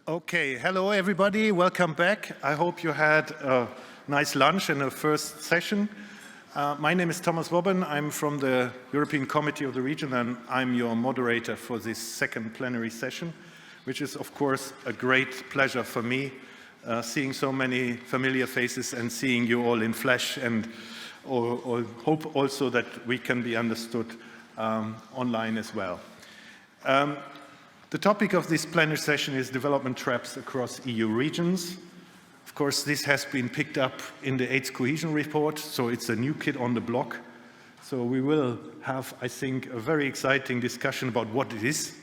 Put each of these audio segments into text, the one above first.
Okay, hello everybody, welcome back. I hope you had a nice lunch in the first session. My name is Thomas Wobben. I'm from the European Committee of the Region and I'm your moderator for this second plenary session, which is of course a great pleasure for me, seeing so many familiar faces and seeing you all in flesh, and hope also that we can be understood online as well. The topic of this plenary session is development traps across EU regions. Of course, this has been picked up in the 8th cohesion report, so it's a new kid on the block. So we will have, I think, a very exciting discussion about what it is,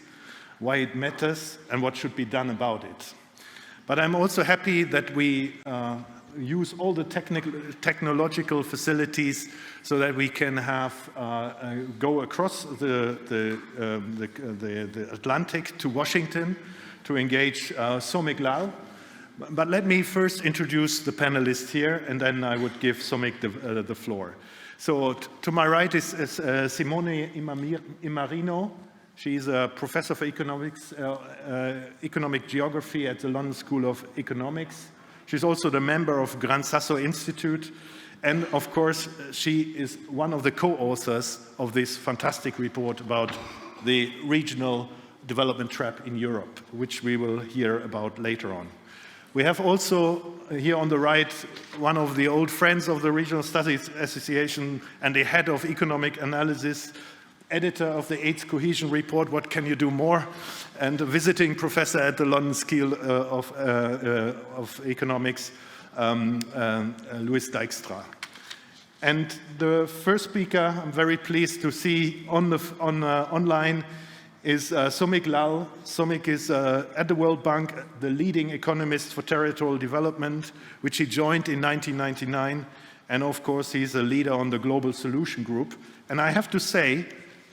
why it matters, and what should be done about it. But I'm also happy that we use all the technological facilities so that we can have go across the Atlantic to Washington to engage Somik Lal. But let me first introduce the panelists here, and then I would give Somik the floor. So to my right is Simone Imarino. She's a professor for economic geography at the London School of Economics. She's also the member of Gran Sasso Institute, and of course she is one of the co-authors of this fantastic report about the regional development trap in Europe, which we will hear about later on. We have also here on the right one of the old friends of the Regional Studies Association and the head of economic analysis, editor of the 8th cohesion report, What Can You Do More? And a visiting professor at the London School of Economics, Louis Dijkstra. And the first speaker I'm very pleased to see online is Somik Lal. Somik is at the World Bank the leading economist for territorial development, which he joined in 1999. And of course, he's a leader on the Global Solution Group. And I have to say,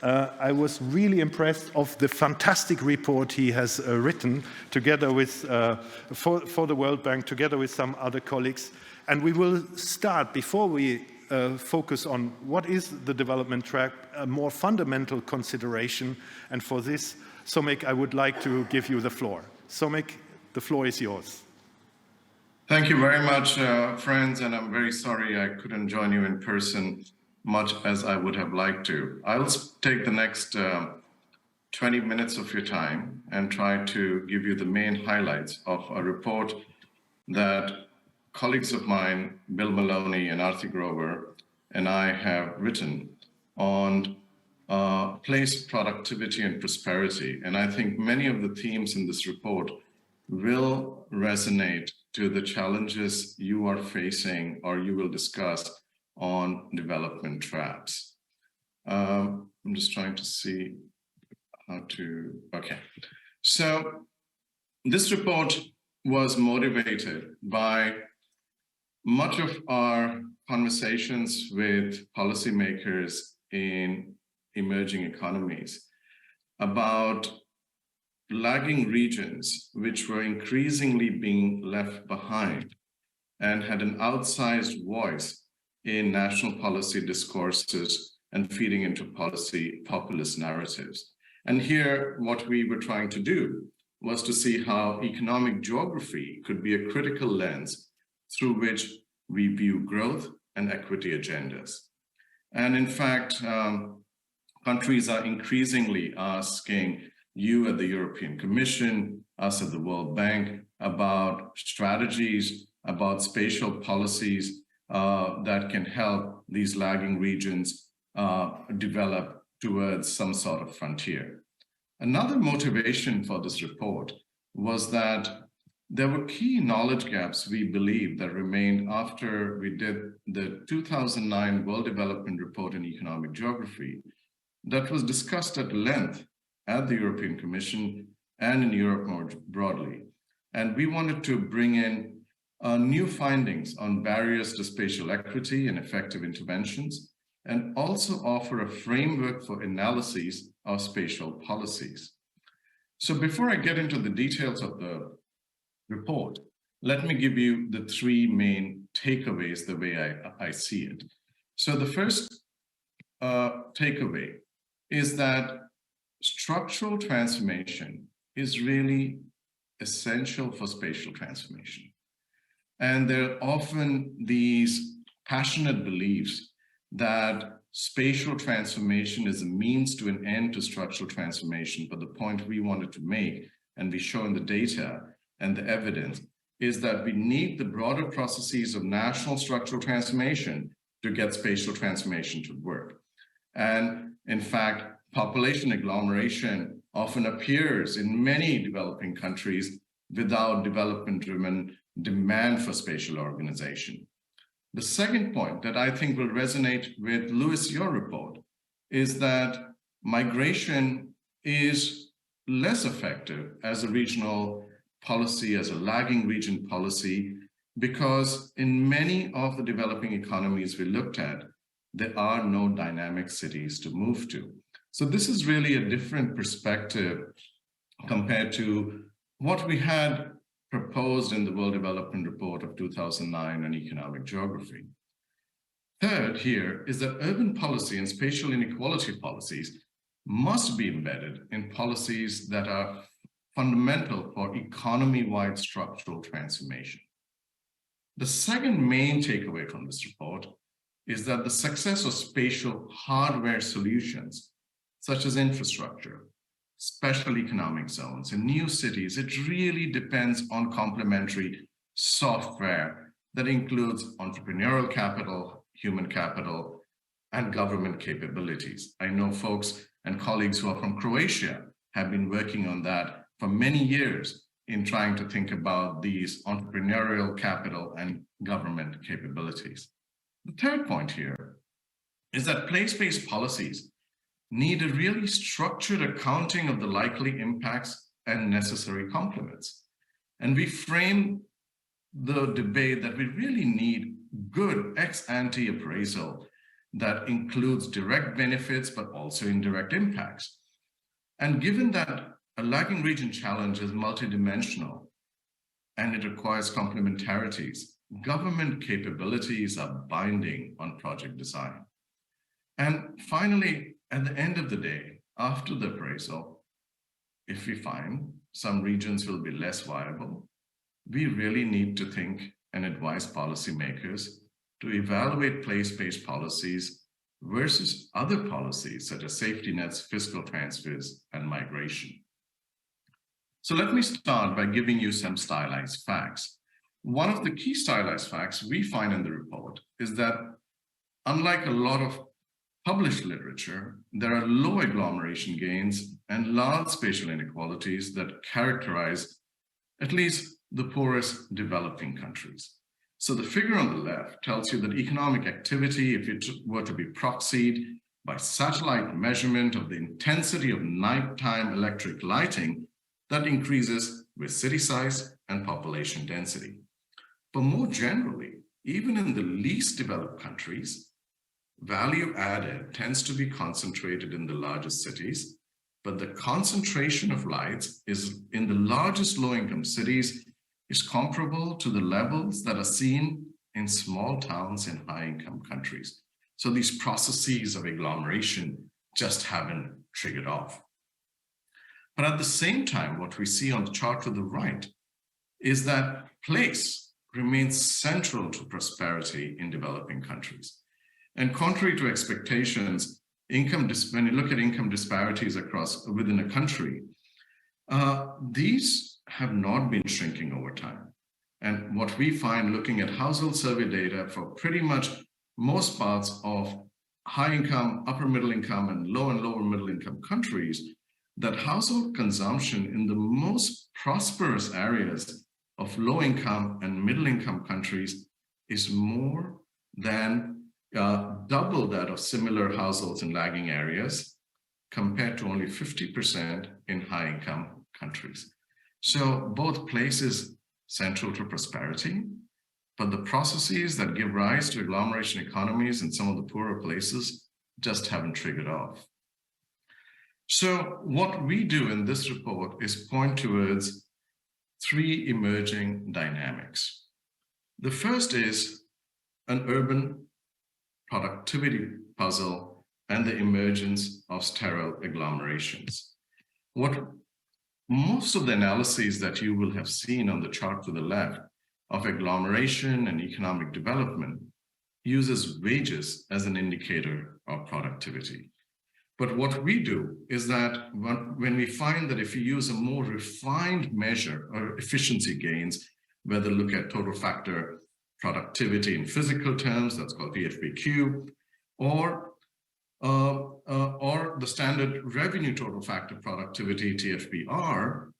I was really impressed of the fantastic report he has written together with, for the World Bank, together with some other colleagues. And we will start, before we focus on what is the development track, a more fundamental consideration. And for this, Somik, I would like to give you the floor. Somik, the floor is yours. Thank you very much, friends, and I'm very sorry I couldn't join you in person much as I would have liked to. I'll take the next 20 minutes of your time and try to give you the main highlights of a report that colleagues of mine, Bill Maloney and Arthi Grover, and I have written on place, productivity, and prosperity. And I think many of the themes in this report will resonate to the challenges you are facing or you will discuss on development traps. I'm just trying to see how to, okay. So this report was motivated by much of our conversations with policymakers in emerging economies about lagging regions which were increasingly being left behind and had an outsized voice in national policy discourses and feeding into policy populist narratives. And here, what we were trying to do was to see how economic geography could be a critical lens through which we view growth and equity agendas. And in fact, countries are increasingly asking you at the European Commission, us at the World Bank, about strategies, about spatial policies that can help these lagging regions develop towards some sort of frontier. Another motivation for this report was that there were key knowledge gaps we believe that remained after we did the 2009 World Development Report in Economic Geography that was discussed at length at the European Commission and in Europe more broadly. And we wanted to bring in new findings on barriers to spatial equity and effective interventions, and also offer a framework for analyses of spatial policies. So before I get into the details of the report, let me give you the three main takeaways the way I see it. So the first takeaway is that structural transformation is really essential for spatial transformation. And there are often these passionate beliefs that spatial transformation is a means to an end to structural transformation. But the point we wanted to make, and we show in the data and the evidence, is that we need the broader processes of national structural transformation to get spatial transformation to work. And in fact, population agglomeration often appears in many developing countries without development-driven demand for spatial organization. The second point that I think will resonate with, Louis, your report, is that migration is less effective as a regional policy, as a lagging region policy, because in many of the developing economies we looked at, there are no dynamic cities to move to. So this is really a different perspective compared to what we had proposed in the World Development Report of 2009 on economic geography. Third here is that urban policy and spatial inequality policies must be embedded in policies that are fundamental for economy-wide structural transformation. The second main takeaway from this report is that the success of spatial hardware solutions, such as infrastructure, special economic zones, and new cities, it really depends on complementary software that includes entrepreneurial capital, human capital, and government capabilities. I know folks and colleagues who are from Croatia have been working on that for many years in trying to think about these entrepreneurial capital and government capabilities. The third point here is that place-based policies need a really structured accounting of the likely impacts and necessary complements. And we frame the debate that we really need good ex-ante appraisal that includes direct benefits, but also indirect impacts. And given that a lagging region challenge is multidimensional and it requires complementarities, government capabilities are binding on project design. And finally, at the end of the day, after the appraisal, if we find some regions will be less viable, we really need to think and advise policymakers to evaluate place-based policies versus other policies such as safety nets, fiscal transfers, and migration. So let me start by giving you some stylized facts. One of the key stylized facts we find in the report is that unlike a lot of published literature, there are low agglomeration gains and large spatial inequalities that characterize at least the poorest developing countries. So the figure on the left tells you that economic activity, if it were to be proxied by satellite measurement of the intensity of nighttime electric lighting, that increases with city size and population density. But more generally, even in the least developed countries, value added tends to be concentrated in the largest cities, but the concentration of lights is in the largest low-income cities is comparable to the levels that are seen in small towns in high-income countries. So these processes of agglomeration just haven't triggered off. But at the same time, what we see on the chart to the right is that place remains central to prosperity in developing countries. And contrary to expectations, when you look at income disparities within a country, these have not been shrinking over time. And what we find looking at household survey data for pretty much most parts of high income, upper middle income, and lower middle income countries, that household consumption in the most prosperous areas of low income and middle income countries is more than double that of similar households in lagging areas, compared to only 50% in high income countries. So both places central to prosperity, but the processes that give rise to agglomeration economies in some of the poorer places just haven't triggered off. So what we do in this report is point towards three emerging dynamics. The first is an urban productivity puzzle and the emergence of sterile agglomerations. What most of the analyses that you will have seen on the chart to the left of agglomeration and economic development uses wages as an indicator of productivity. But what we do is that when we find that if you use a more refined measure or efficiency gains, whether look at total factor productivity in physical terms, that's called TFPQ, or the standard revenue total factor productivity, TFPR,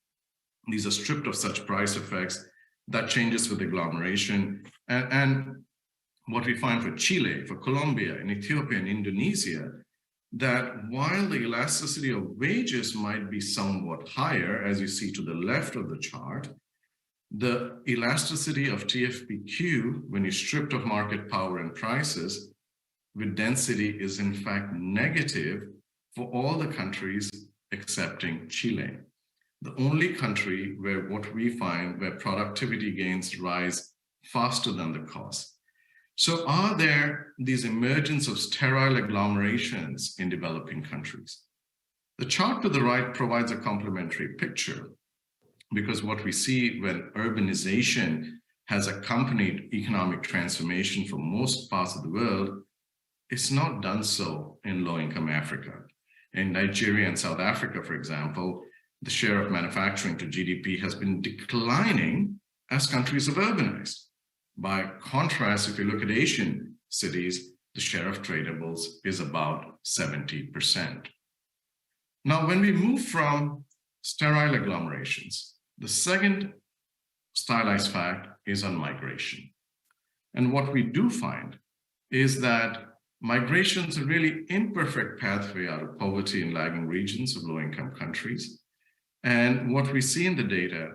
these are stripped of such price effects, that changes with agglomeration. And what we find for Chile, for Colombia, and Ethiopia, and Indonesia, that while the elasticity of wages might be somewhat higher, as you see to the left of the chart, the elasticity of TFPQ, when you stripped of market power and prices, with density is in fact negative for all the countries excepting Chile. The only country where what we find where productivity gains rise faster than the cost. So are there these emergence of sterile agglomerations in developing countries? The chart to the right provides a complementary picture, because what we see when urbanization has accompanied economic transformation for most parts of the world, it's not done so in low-income Africa. In Nigeria and South Africa, for example, the share of manufacturing to GDP has been declining as countries have urbanized. By contrast, if you look at Asian cities, the share of tradables is about 70%. Now, when we move from sterile agglomerations, the second stylized fact is on migration. And what we do find is that migration is a really imperfect pathway out of poverty in lagging regions of low-income countries. And what we see in the data,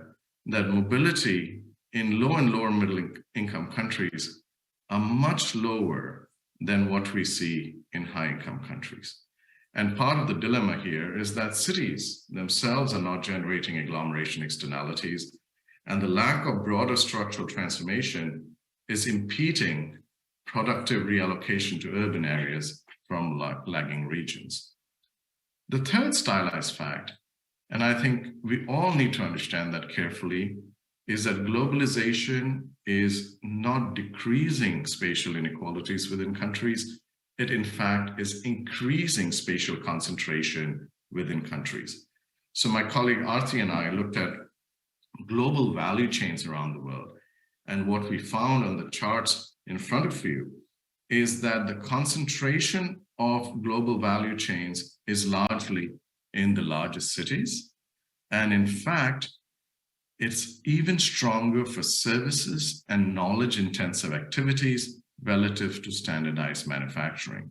that mobility in low and lower middle income countries are much lower than what we see in high income countries. And part of the dilemma here is that cities themselves are not generating agglomeration externalities, and the lack of broader structural transformation is impeding productive reallocation to urban areas from lagging regions. The third stylized fact, and I think we all need to understand that carefully, is that globalization is not decreasing spatial inequalities within countries. It, in fact, is increasing spatial concentration within countries. So my colleague Arti and I looked at global value chains around the world. And what we found on the charts in front of you is that the concentration of global value chains is largely in the largest cities. And in fact, it's even stronger for services and knowledge-intensive activities relative to standardized manufacturing.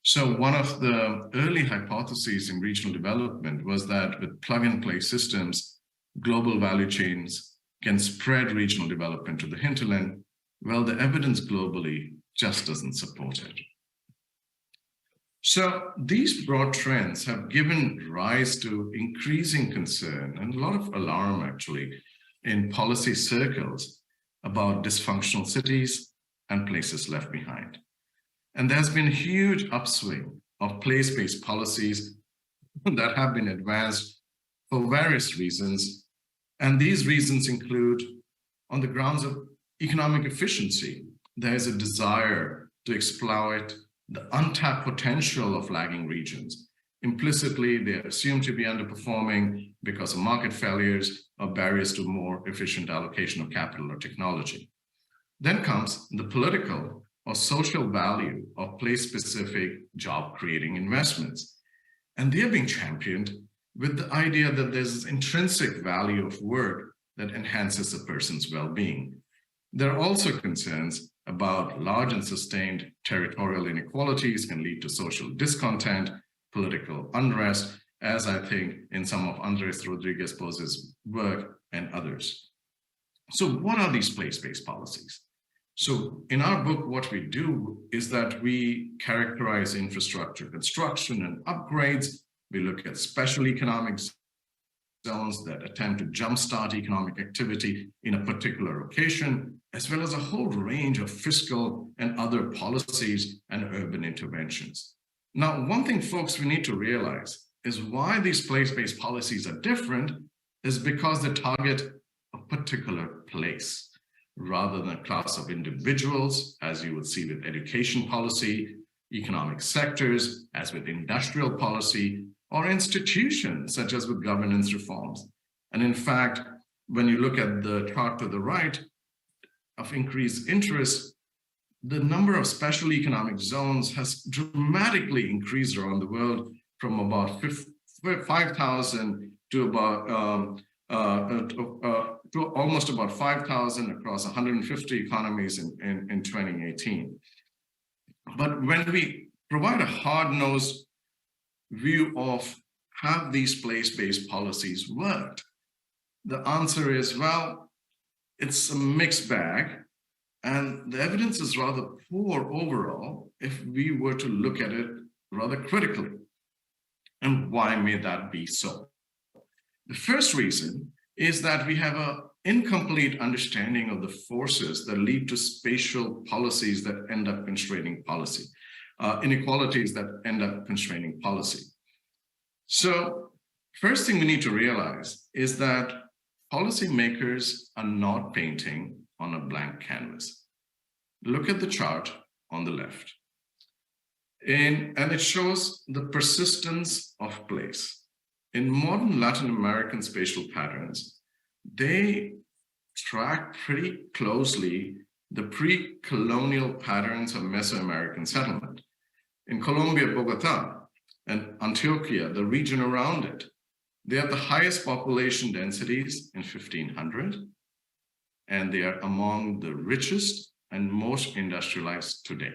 So one of the early hypotheses in regional development was that with plug-and-play systems, global value chains can spread regional development to the hinterland. Well, the evidence globally just doesn't support it. So these broad trends have given rise to increasing concern and a lot of alarm actually in policy circles about dysfunctional cities and places left behind. And there's been a huge upswing of place-based policies that have been advanced for various reasons. And these reasons include, on the grounds of economic efficiency, there is a desire to exploit the untapped potential of lagging regions. Implicitly, they are assumed to be underperforming because of market failures or barriers to more efficient allocation of capital or technology. Then comes the political or social value of place-specific job-creating investments. And they're being championed with the idea that there's this intrinsic value of work that enhances a person's well-being. There are also concerns about large and sustained territorial inequalities can lead to social discontent, political unrest, as I think in some of Andres Rodriguez Poz's work and others. So what are these place-based policies? So in our book, what we do is that we characterize infrastructure construction and upgrades. We look at special economic zones that attempt to jumpstart economic activity in a particular location, as well as a whole range of fiscal and other policies and urban interventions. Now, one thing, folks, we need to realize is why these place-based policies are different is because they target a particular place rather than a class of individuals, as you would see with education policy, economic sectors, as with industrial policy, or institutions, such as with governance reforms. And in fact, when you look at the chart to the right of increased interest, the number of special economic zones has dramatically increased around the world from about 5,000 to about to almost about 5,000 across 150 economies in 2018. But when we provide a hard-nosed view of have these place-based policies worked, the answer is, well, it's a mixed bag, and the evidence is rather poor overall if we were to look at it rather critically. And why may that be so? The first reason is that we have an incomplete understanding of the forces that lead to spatial policies that end up constraining policy, inequalities that end up constraining policy. So first thing we need to realize is that policymakers are not painting on a blank canvas. Look at the chart on the left. And it shows the persistence of place. In modern Latin American spatial patterns, they track pretty closely the pre-colonial patterns of Mesoamerican settlement. In Colombia, Bogota, and Antioquia, the region around it, they have the highest population densities in 1500, and they are among the richest and most industrialized today.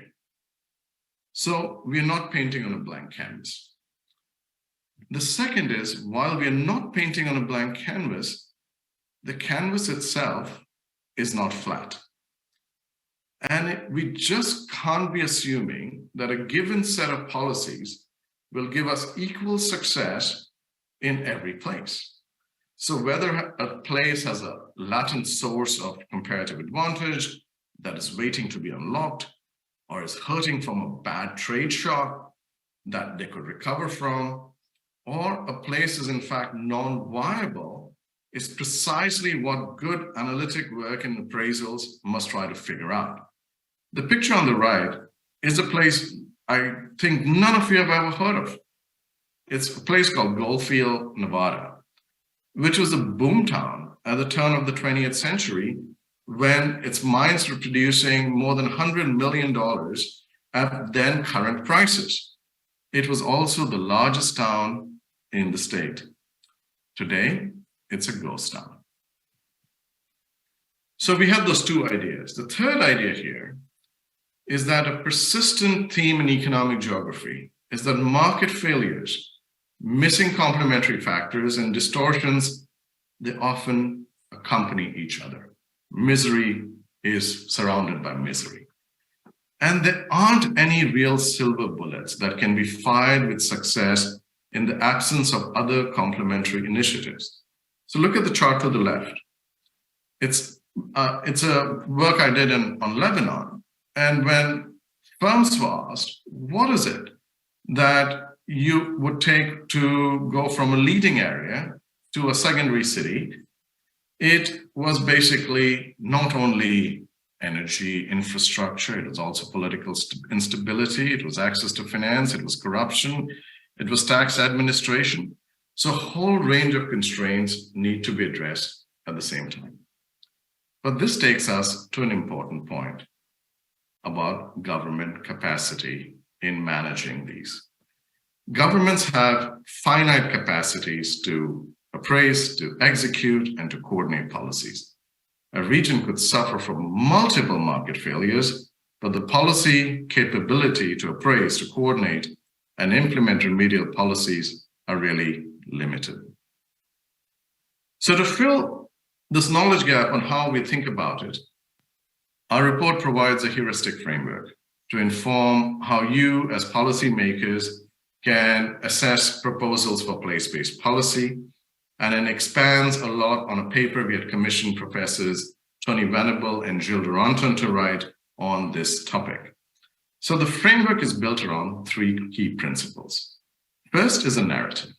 So we are not painting on a blank canvas. The second is, while we are not painting on a blank canvas, the canvas itself is not flat. And we just can't be assuming that a given set of policies will give us equal success in every place. So whether a place has a latent source of comparative advantage that is waiting to be unlocked, or is hurting from a bad trade shock that they could recover from, or a place is in fact non-viable, is precisely what good analytic work and appraisals must try to figure out. The picture on the right is a place I think none of you have ever heard of. It's a place called Goldfield, Nevada, which was a boomtown at the turn of the 20th century when its mines were producing more than $100 million at then current prices. It was also the largest town in the state. Today, it's a ghost town. So we have those two ideas. The third idea here is that a persistent theme in economic geography is that market failures, missing complementary factors, and distortions, they often accompany each other. Misery is surrounded by misery. And there aren't any real silver bullets that can be fired with success in the absence of other complementary initiatives. So look at the chart to the left. It's a work I did on Lebanon. And when firms were asked, what is it that you would take to go from a leading area to a secondary city, it was basically not only energy infrastructure, it was also political instability, it was access to finance, it was corruption, it was tax administration. So a whole range of constraints need to be addressed at the same time. But this takes us to an important point about government capacity in managing these. Governments have finite capacities to appraise, to execute, and to coordinate policies. A region could suffer from multiple market failures, but the policy capability to appraise, to coordinate, and implement remedial policies are really limited. So to fill this knowledge gap on how we think about it, our report provides a heuristic framework to inform how you as policymakers can assess proposals for place-based policy, and it expands a lot on a paper we had commissioned Professors Tony Venable and Gilles Duranton to write on this topic. So the framework is built around three key principles. First is a narrative.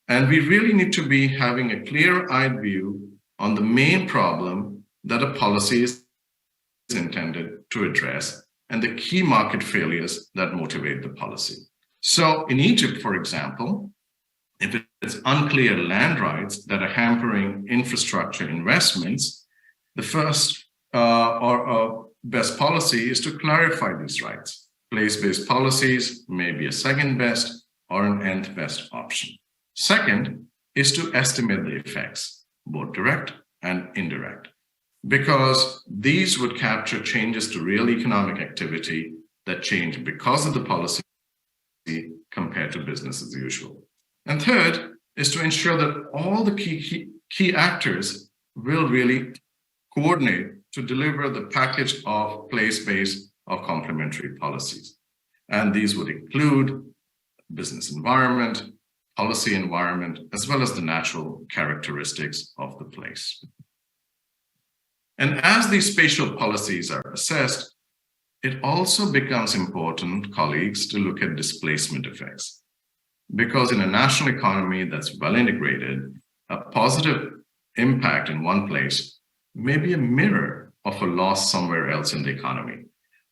And we really need to be having a clear-eyed view on the main problem that a policy is intended to address and the key market failures that motivate the policy. So in Egypt, for example, if it's unclear land rights that are hampering infrastructure investments, the first or best policy is to clarify these rights. Place-based policies may be a second best or an nth best option. Second is to estimate the effects, both direct and indirect, because these would capture changes to real economic activity that change because of the policy compared to business as usual. And third is to ensure that all the key actors will really coordinate to deliver the package of place-based or complementary policies. And these would include business environment, policy environment, as well as the natural characteristics of the place. And as these spatial policies are assessed, it also becomes important, colleagues, to look at displacement effects. Because in a national economy that's well integrated, a positive impact in one place may be a mirror of a loss somewhere else in the economy.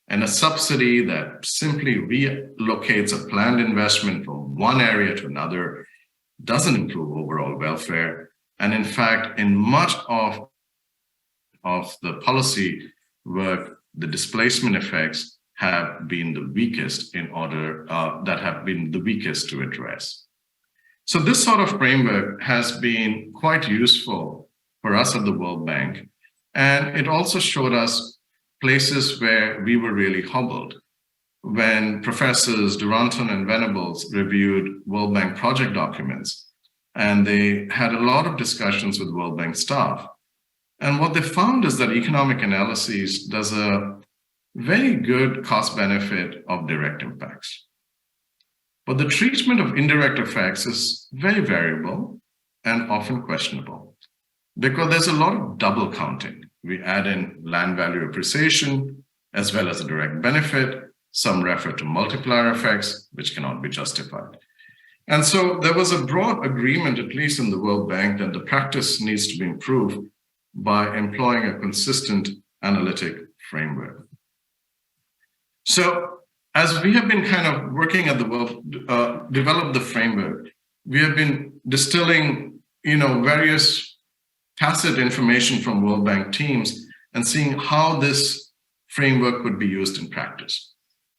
And a subsidy that simply relocates a planned investment from one area to another doesn't improve overall welfare. And in fact, in much of the policy work, the displacement effects have been the weakest to address. So this sort of framework has been quite useful for us at the World Bank. And it also showed us places where we were really hobbled. When Professors Duranton and Venables reviewed World Bank project documents, and they had a lot of discussions with World Bank staff. And what they found is that economic analysis does a very good cost benefit of direct impacts. But the treatment of indirect effects is very variable and often questionable because there's a lot of double counting. We add in land value appreciation as well as a direct benefit. Some refer to multiplier effects, which cannot be justified. And so there was a broad agreement, at least in the World Bank, that the practice needs to be improved by employing a consistent analytic framework. So as we have been kind of working at the World, develop the framework, we have been distilling, various tacit information from World Bank teams and seeing how this framework could be used in practice.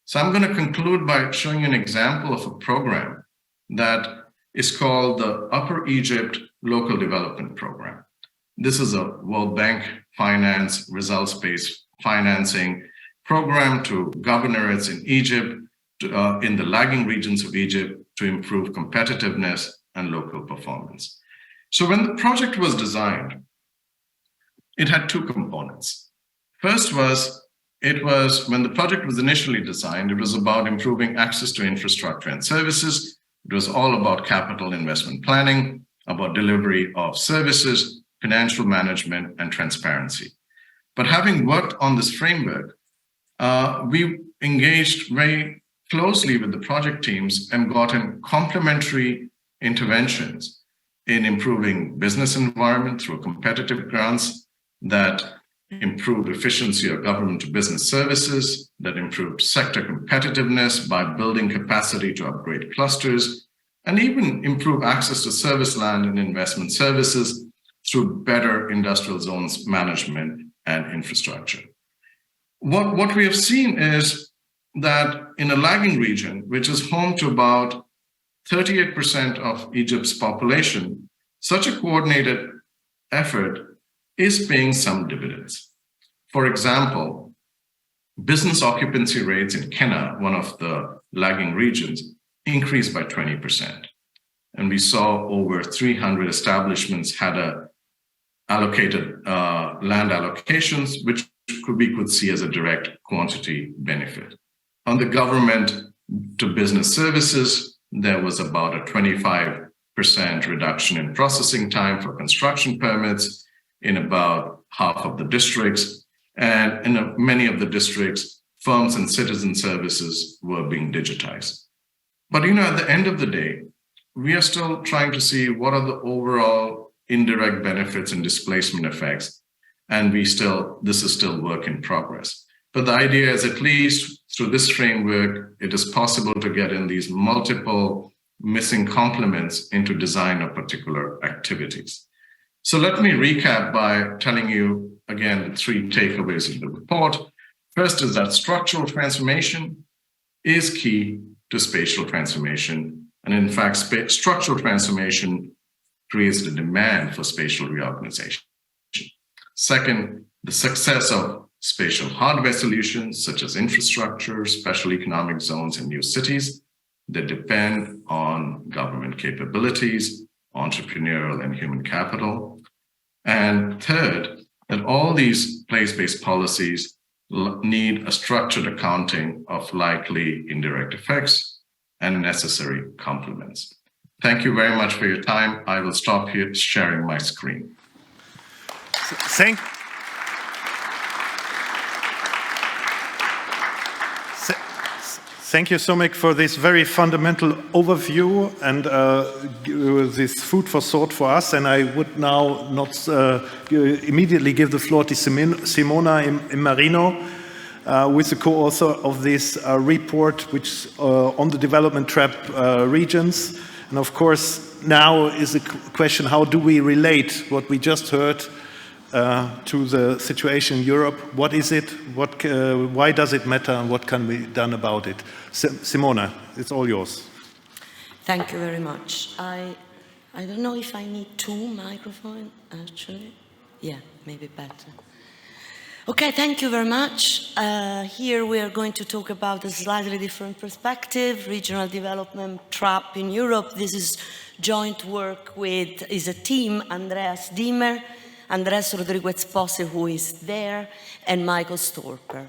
So I'm going to conclude by showing you an example of a program that is called the Upper Egypt Local Development Program. This is a World Bank finance, results-based financing program to governorates in Egypt, in the lagging regions of Egypt, to improve competitiveness and local performance. So when the project was designed, it had two components. First was, when the project was initially designed, it was about improving access to infrastructure and services. It was all about capital investment planning, about delivery of services, financial management, and transparency. But having worked on this framework, we engaged very closely with the project teams and gotten complementary interventions in improving business environment through competitive grants that improved efficiency of government to business services, that improved sector competitiveness by building capacity to upgrade clusters, and even improve access to service land and investment services through better industrial zones management and infrastructure. What we have seen is that in a lagging region, which is home to about 38% of Egypt's population, such a coordinated effort is paying some dividends. For example, business occupancy rates in Kenya, one of the lagging regions, increased by 20%. And we saw over 300 establishments had allocated land allocations, which we could see as a direct quantity benefit. On the government to business services, there was about a 25% reduction in processing time for construction permits in about half of the districts. And in many of the districts, firms and citizen services were being digitized. But at the end of the day, we are still trying to see what are the overall indirect benefits and displacement effects. And this is still work in progress. But the idea is, at least through this framework, it is possible to get in these multiple missing complements into design of particular activities. So let me recap by telling you again the 3 takeaways of the report. First is that structural transformation is key to spatial transformation. And in fact, structural transformation creates the demand for spatial reorganization. Second, the success of spatial hardware solutions such as infrastructure, special economic zones, and new cities that depend on government capabilities, entrepreneurial and human capital. And third, that all these place-based policies need a structured accounting of likely indirect effects and necessary complements. Thank you very much for your time. I will stop here sharing my screen. Thank you so much for this very fundamental overview and this food for thought for us. And I would now not immediately give the floor to Simona Marino, who is the co-author of this report, which on the development trap regions. And of course, now is the question: how do we relate what we just heard to the situation in Europe? What is it? Why does it matter? And what can be done about it? Simona, it's all yours. Thank you very much. I don't know if I need 2 microphones, actually. Yeah, maybe better. Okay, thank you very much. Here we are going to talk about a slightly different perspective, regional development trap in Europe. This is joint work is a team, Andreas Diemer, Andres Rodriguez-Posse, who is there, and Michael Storper.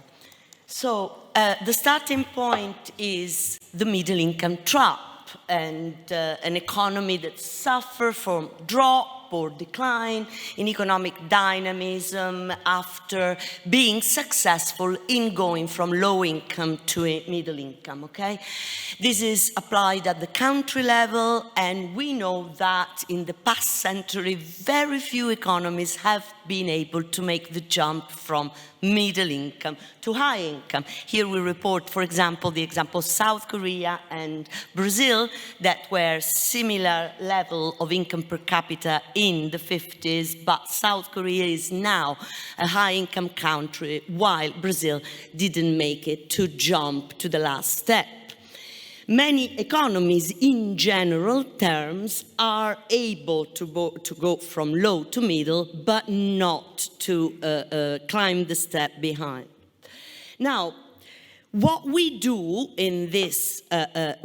So the starting point is the middle income trap and an economy that suffers from drop or decline in economic dynamism after being successful in going from low income to a middle income, okay? This is applied at the country level, and we know that in the past century, very few economies have been able to make the jump from middle income to high income. Here we report, for example, the example of South Korea and Brazil that were similar level of income per capita in the 50s, but South Korea is now a high income country while Brazil didn't make it to jump to the last step. Many economies in general terms are able to go from low to middle, but not to climb the step behind. Now, what we do in this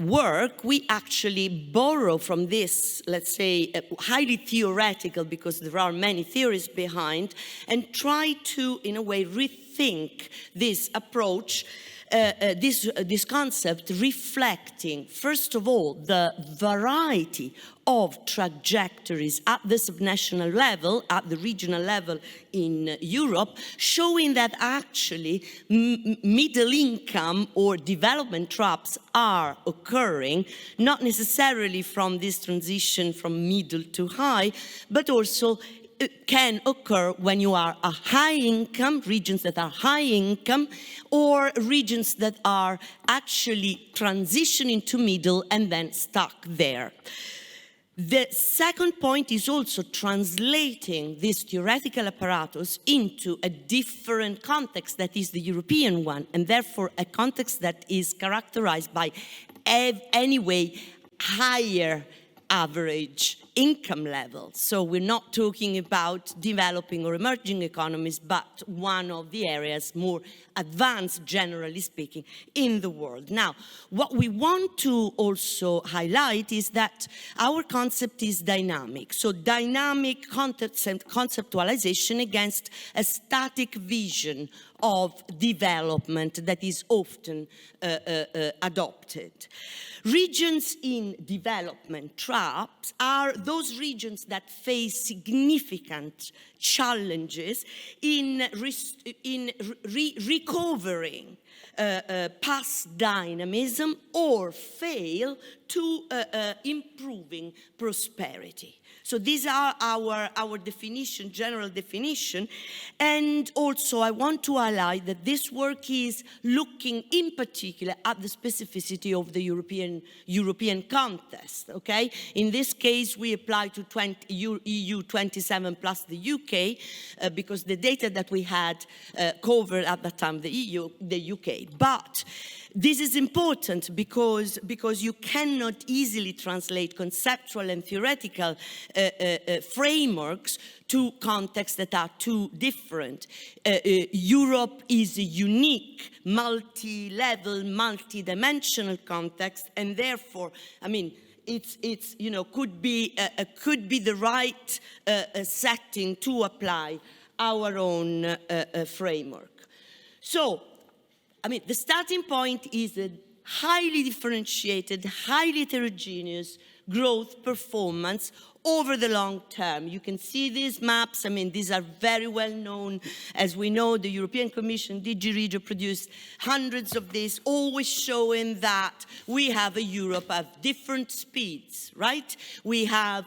work, we actually borrow from this, let's say, highly theoretical, because there are many theories behind, and try to, in a way, rethink this approach, this concept, reflecting, first of all, the variety of trajectories at the subnational level, at the regional level in Europe, showing that actually middle income or development traps are occurring, not necessarily from this transition from middle to high, but also can occur when you are a high income, regions that are high income, or regions that are actually transitioning to middle and then stuck there. The second point is also translating this theoretical apparatus into a different context that is the European one, and therefore a context that is characterized by anyway higher average income level. So we're not talking about developing or emerging economies, but one of the areas more advanced, generally speaking, in the world. Now, what we want to also highlight is that our concept is dynamic. So dynamic conceptualization against a static vision of development that is often adopted. Regions in development traps are those regions that face significant challenges in recovering past dynamism or fail to improving prosperity. So these are our definition, general definition. And also I want to highlight that this work is looking in particular at the specificity of the European context, okay? In this case, we apply to EU 27 plus the UK because the data that we had covered at that time, the UK. But this is important because you cannot easily translate conceptual and theoretical frameworks to contexts that are too different. Europe is a unique, multi-level, multi-dimensional context, and therefore, I mean, it's you know, could be the right setting to apply our own framework. So, I mean, the starting point is a highly differentiated, highly heterogeneous growth performance over the long term. You can see these maps. I mean, these are very well known. As we know, the European Commission, DG Regio, produced hundreds of these, always showing that we have a Europe of different speeds, right? We have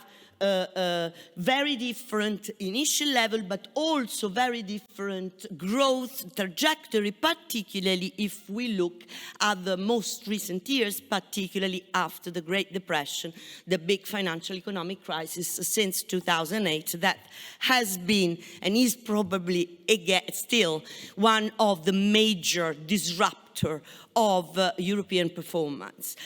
very different initial level, but also very different growth trajectory, particularly if we look at the most recent years, particularly after the Great Depression, the big financial economic crisis since 2008, that has been and is probably again still one of the major disruptors of European performance.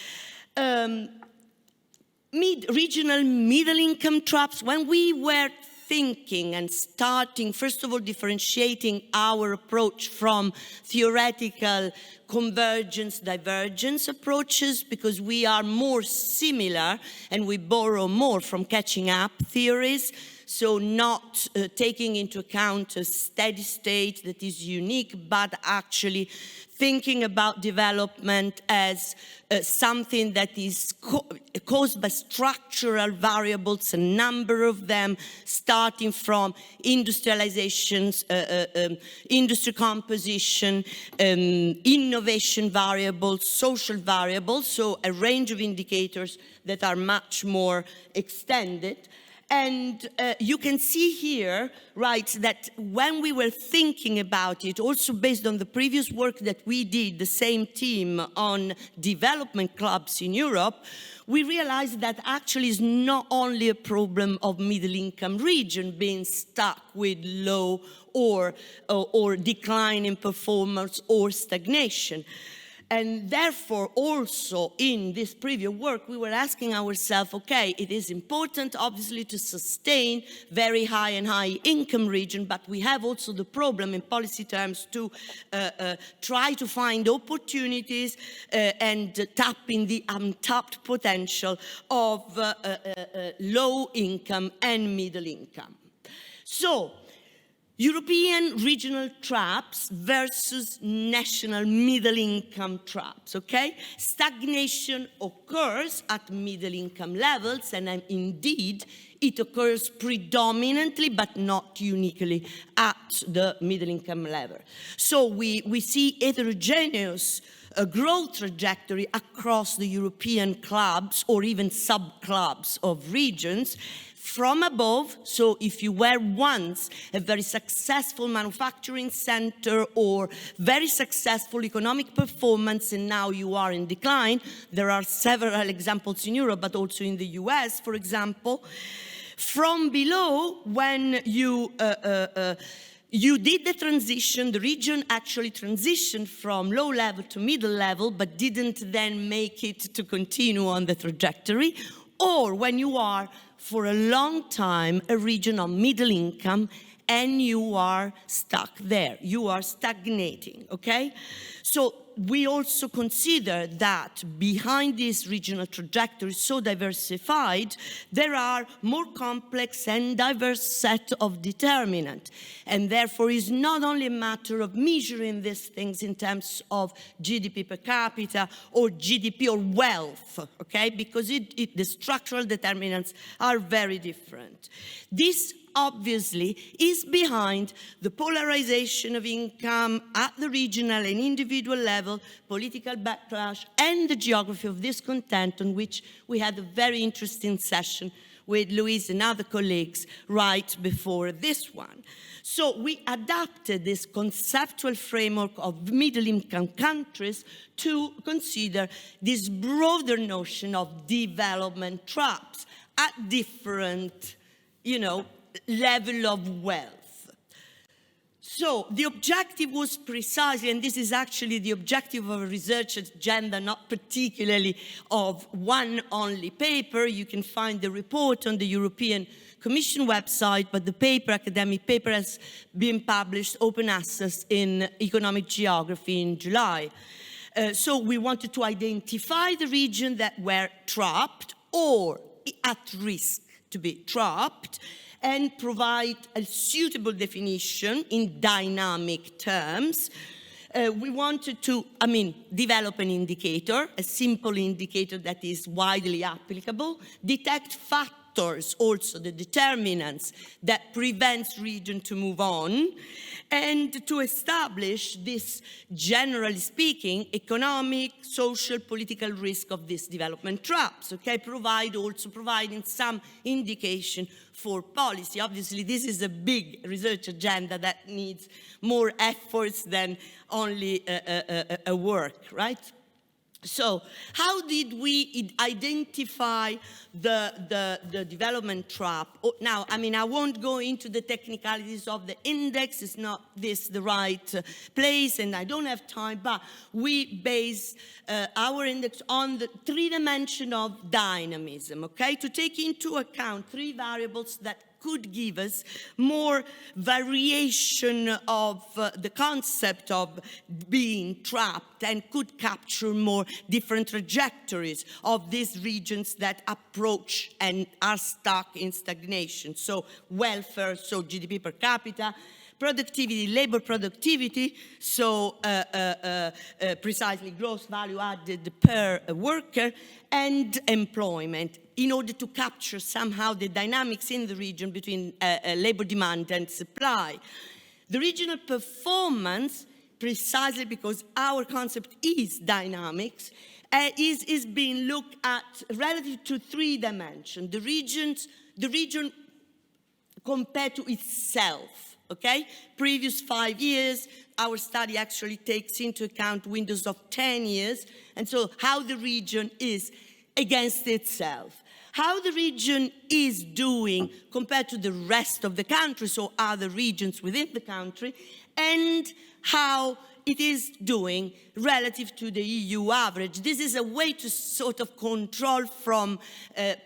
Regional middle-income traps, when we were thinking and starting, first of all, differentiating our approach from theoretical convergence, divergence approaches, because we are more similar and we borrow more from catching up theories, so not taking into account a steady state that is unique, but actually thinking about development as something that is caused by structural variables, a number of them, starting from industrializations, industry composition, innovation variables, social variables, so a range of indicators that are much more extended. And you can see here, right, that when we were thinking about it, also based on the previous work that we did, the same team on development clubs in Europe, we realized that actually it's not only a problem of middle-income region being stuck with low or declining performance or stagnation. And therefore, also in this previous work, we were asking ourselves, okay, it is important, obviously, to sustain very high and high income region, but we have also the problem in policy terms to try to find opportunities and tap in the untapped potential of low income and middle income. So, European regional traps versus national middle-income traps, okay? Stagnation occurs at middle-income levels, and indeed, it occurs predominantly, but not uniquely, at the middle-income level. So we see heterogeneous growth trajectory across the European clubs or even sub-clubs of regions, from above. So if you were once a very successful manufacturing center or very successful economic performance and now you are in decline, there are several examples in Europe, but also in the US, for example. From below, when you did the transition, the region actually transitioned from low level to middle level, but didn't then make it to continue on the trajectory, or when you are for a long time a region of middle income and you are stuck there, you are stagnating, okay? So we also consider that behind this regional trajectory so diversified, there are more complex and diverse set of determinants. And therefore is not only a matter of measuring these things in terms of GDP per capita or GDP or wealth, okay? Because the structural determinants are very different. This obviously is behind the polarization of income at the regional and individual level, political backlash, and the geography of discontent, on which we had a very interesting session with Louise and other colleagues right before this one. So we adapted this conceptual framework of middle-income countries to consider this broader notion of development traps at different, level of wealth. So the objective was precisely, and this is actually the objective of a research agenda, not particularly of one only paper. You can find the report on the European Commission website, but the paper, academic paper, has been published open access in Economic Geography in July. So we wanted to identify the regions that were trapped or at risk to be trapped, and provide a suitable definition in dynamic terms. We wanted to, develop an indicator, a simple indicator that is widely applicable, detect factors, also the determinants that prevents region to move on, and to establish this, generally speaking, economic, social, political risk of these development traps, okay? Providing some indication for policy. Obviously, this is a big research agenda that needs more efforts than only a work, right? So how did we identify the development trap? Now, I won't go into the technicalities of the index. It's not this the right place, and I don't have time, but we base our index on the three dimension of dynamism, okay? To take into account three variables that could give us more variation of the concept of being trapped, and could capture more different trajectories of these regions that approach and are stuck in stagnation. So welfare, so GDP per capita, productivity, labor productivity, so precisely gross value added per worker, and employment, in order to capture somehow the dynamics in the region between labor demand and supply. The regional performance, precisely because our concept is dynamics, is being looked at relative to three dimensions. The region compared to itself, okay? Previous 5 years, our study actually takes into account windows of 10 years, and so how the region is against itself. How the region is doing compared to the rest of the country, so other regions within the country, and how it is doing relative to the EU average. This is a way to sort of control from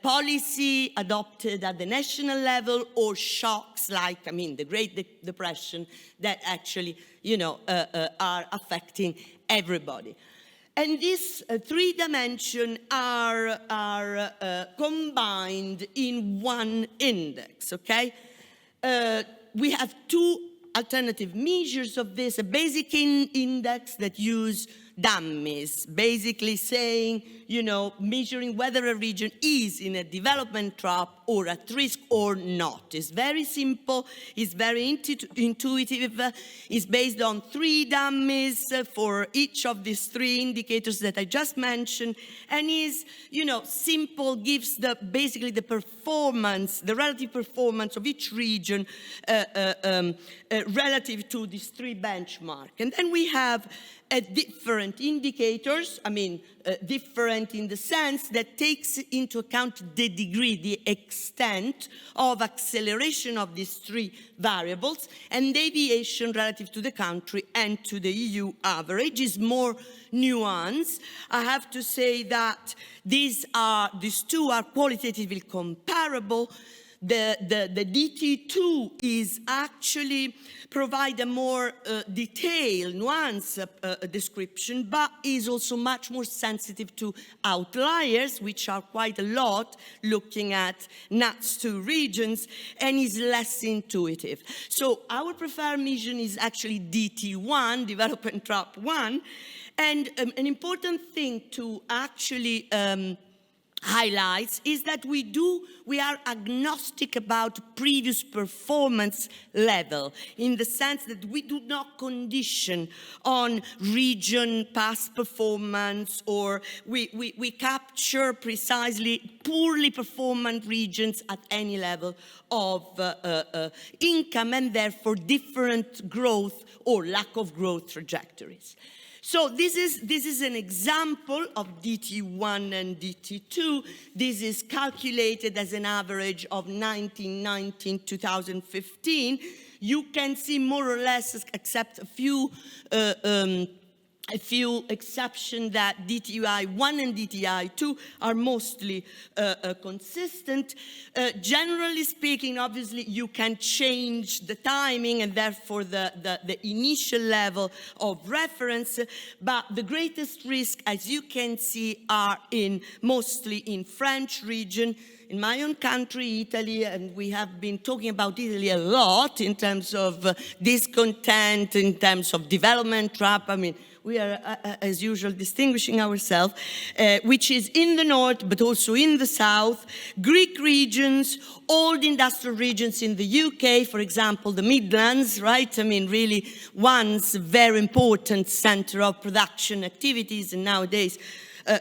policy adopted at the national level, or shocks like, the Great Depression, that actually, are affecting everybody. And these three dimensions are combined in one index, okay? We have two alternative measures of this, a basic index that use dummies, basically saying, measuring whether a region is in a development trap or at risk or not. It's very simple, it's very intuitive, it's based on three dummies for each of these three indicators that I just mentioned, and is, simple, gives basically the performance, the relative performance of each region relative to these three benchmarks. And then we have different indicators, different in the sense that takes into account the degree, the extent of acceleration of these three variables, and deviation relative to the country and to the EU average is more nuanced. I have to say that these two are qualitatively comparable. The DT2 is actually provide a more detailed, nuanced description, but is also much more sensitive to outliers, which are quite a lot, looking at NUTS2 regions, and is less intuitive. So our preferred mission is actually DT1, Development Trap 1, and an important thing to actually highlights is that we are agnostic about previous performance level, in the sense that we do not condition on region past performance, or we capture precisely poorly performant regions at any level of income, and therefore different growth or lack of growth trajectories. So this is an example of DT1 and DT2. This is calculated as an average of 2015. You can see more or less, except a few exceptions, that DTI1 and DTI2 are mostly consistent. Generally speaking, obviously, you can change the timing and therefore the initial level of reference, but the greatest risk, as you can see, are mostly in French region, in my own country, Italy, and we have been talking about Italy a lot in terms of discontent, in terms of development trap. I mean, we are, as usual, distinguishing ourselves, which is in the north, but also in the south, Greek regions, old industrial regions in the UK, for example, the Midlands, right? I mean, really once very important center of production activities, and nowadays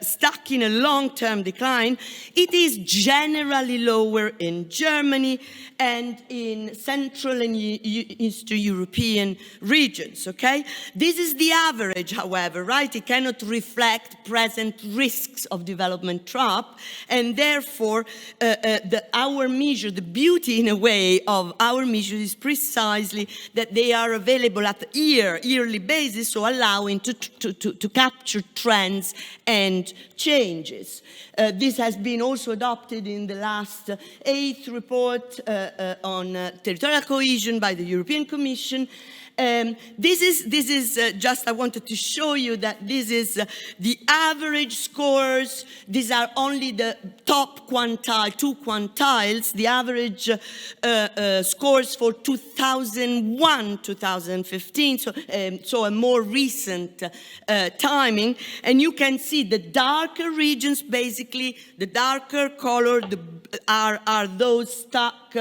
stuck in a long-term decline. It is generally lower in Germany and in Central and Eastern European regions, okay? This is the average, however, right? It cannot reflect present risks of development trap, and therefore our measure, the beauty in a way of our measure is precisely that they are available at the yearly basis, so allowing to capture trends and changes. This has been also adopted in the last 8th report on territorial cohesion by the European Commission. This is just, I wanted to show you that this is the average scores. These are only the top quantile, 2 quantiles, the average scores for 2001-2015, so a more recent timing. And you can see the darker regions, basically, the darker color are those stuck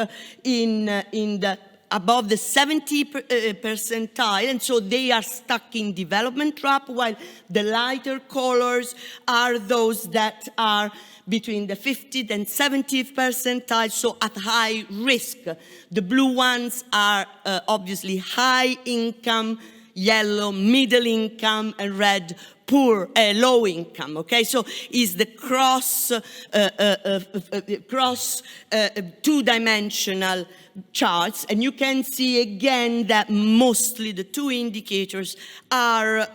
in the above the 70 percentile, and so they are stuck in development trap, while the lighter colors are those that are between the 50th and 70th percentile, so at high risk. The blue ones are obviously high income, yellow middle income, and red poor, low income, okay? So is the cross two-dimensional charts, and you can see again that mostly the 2 indicators are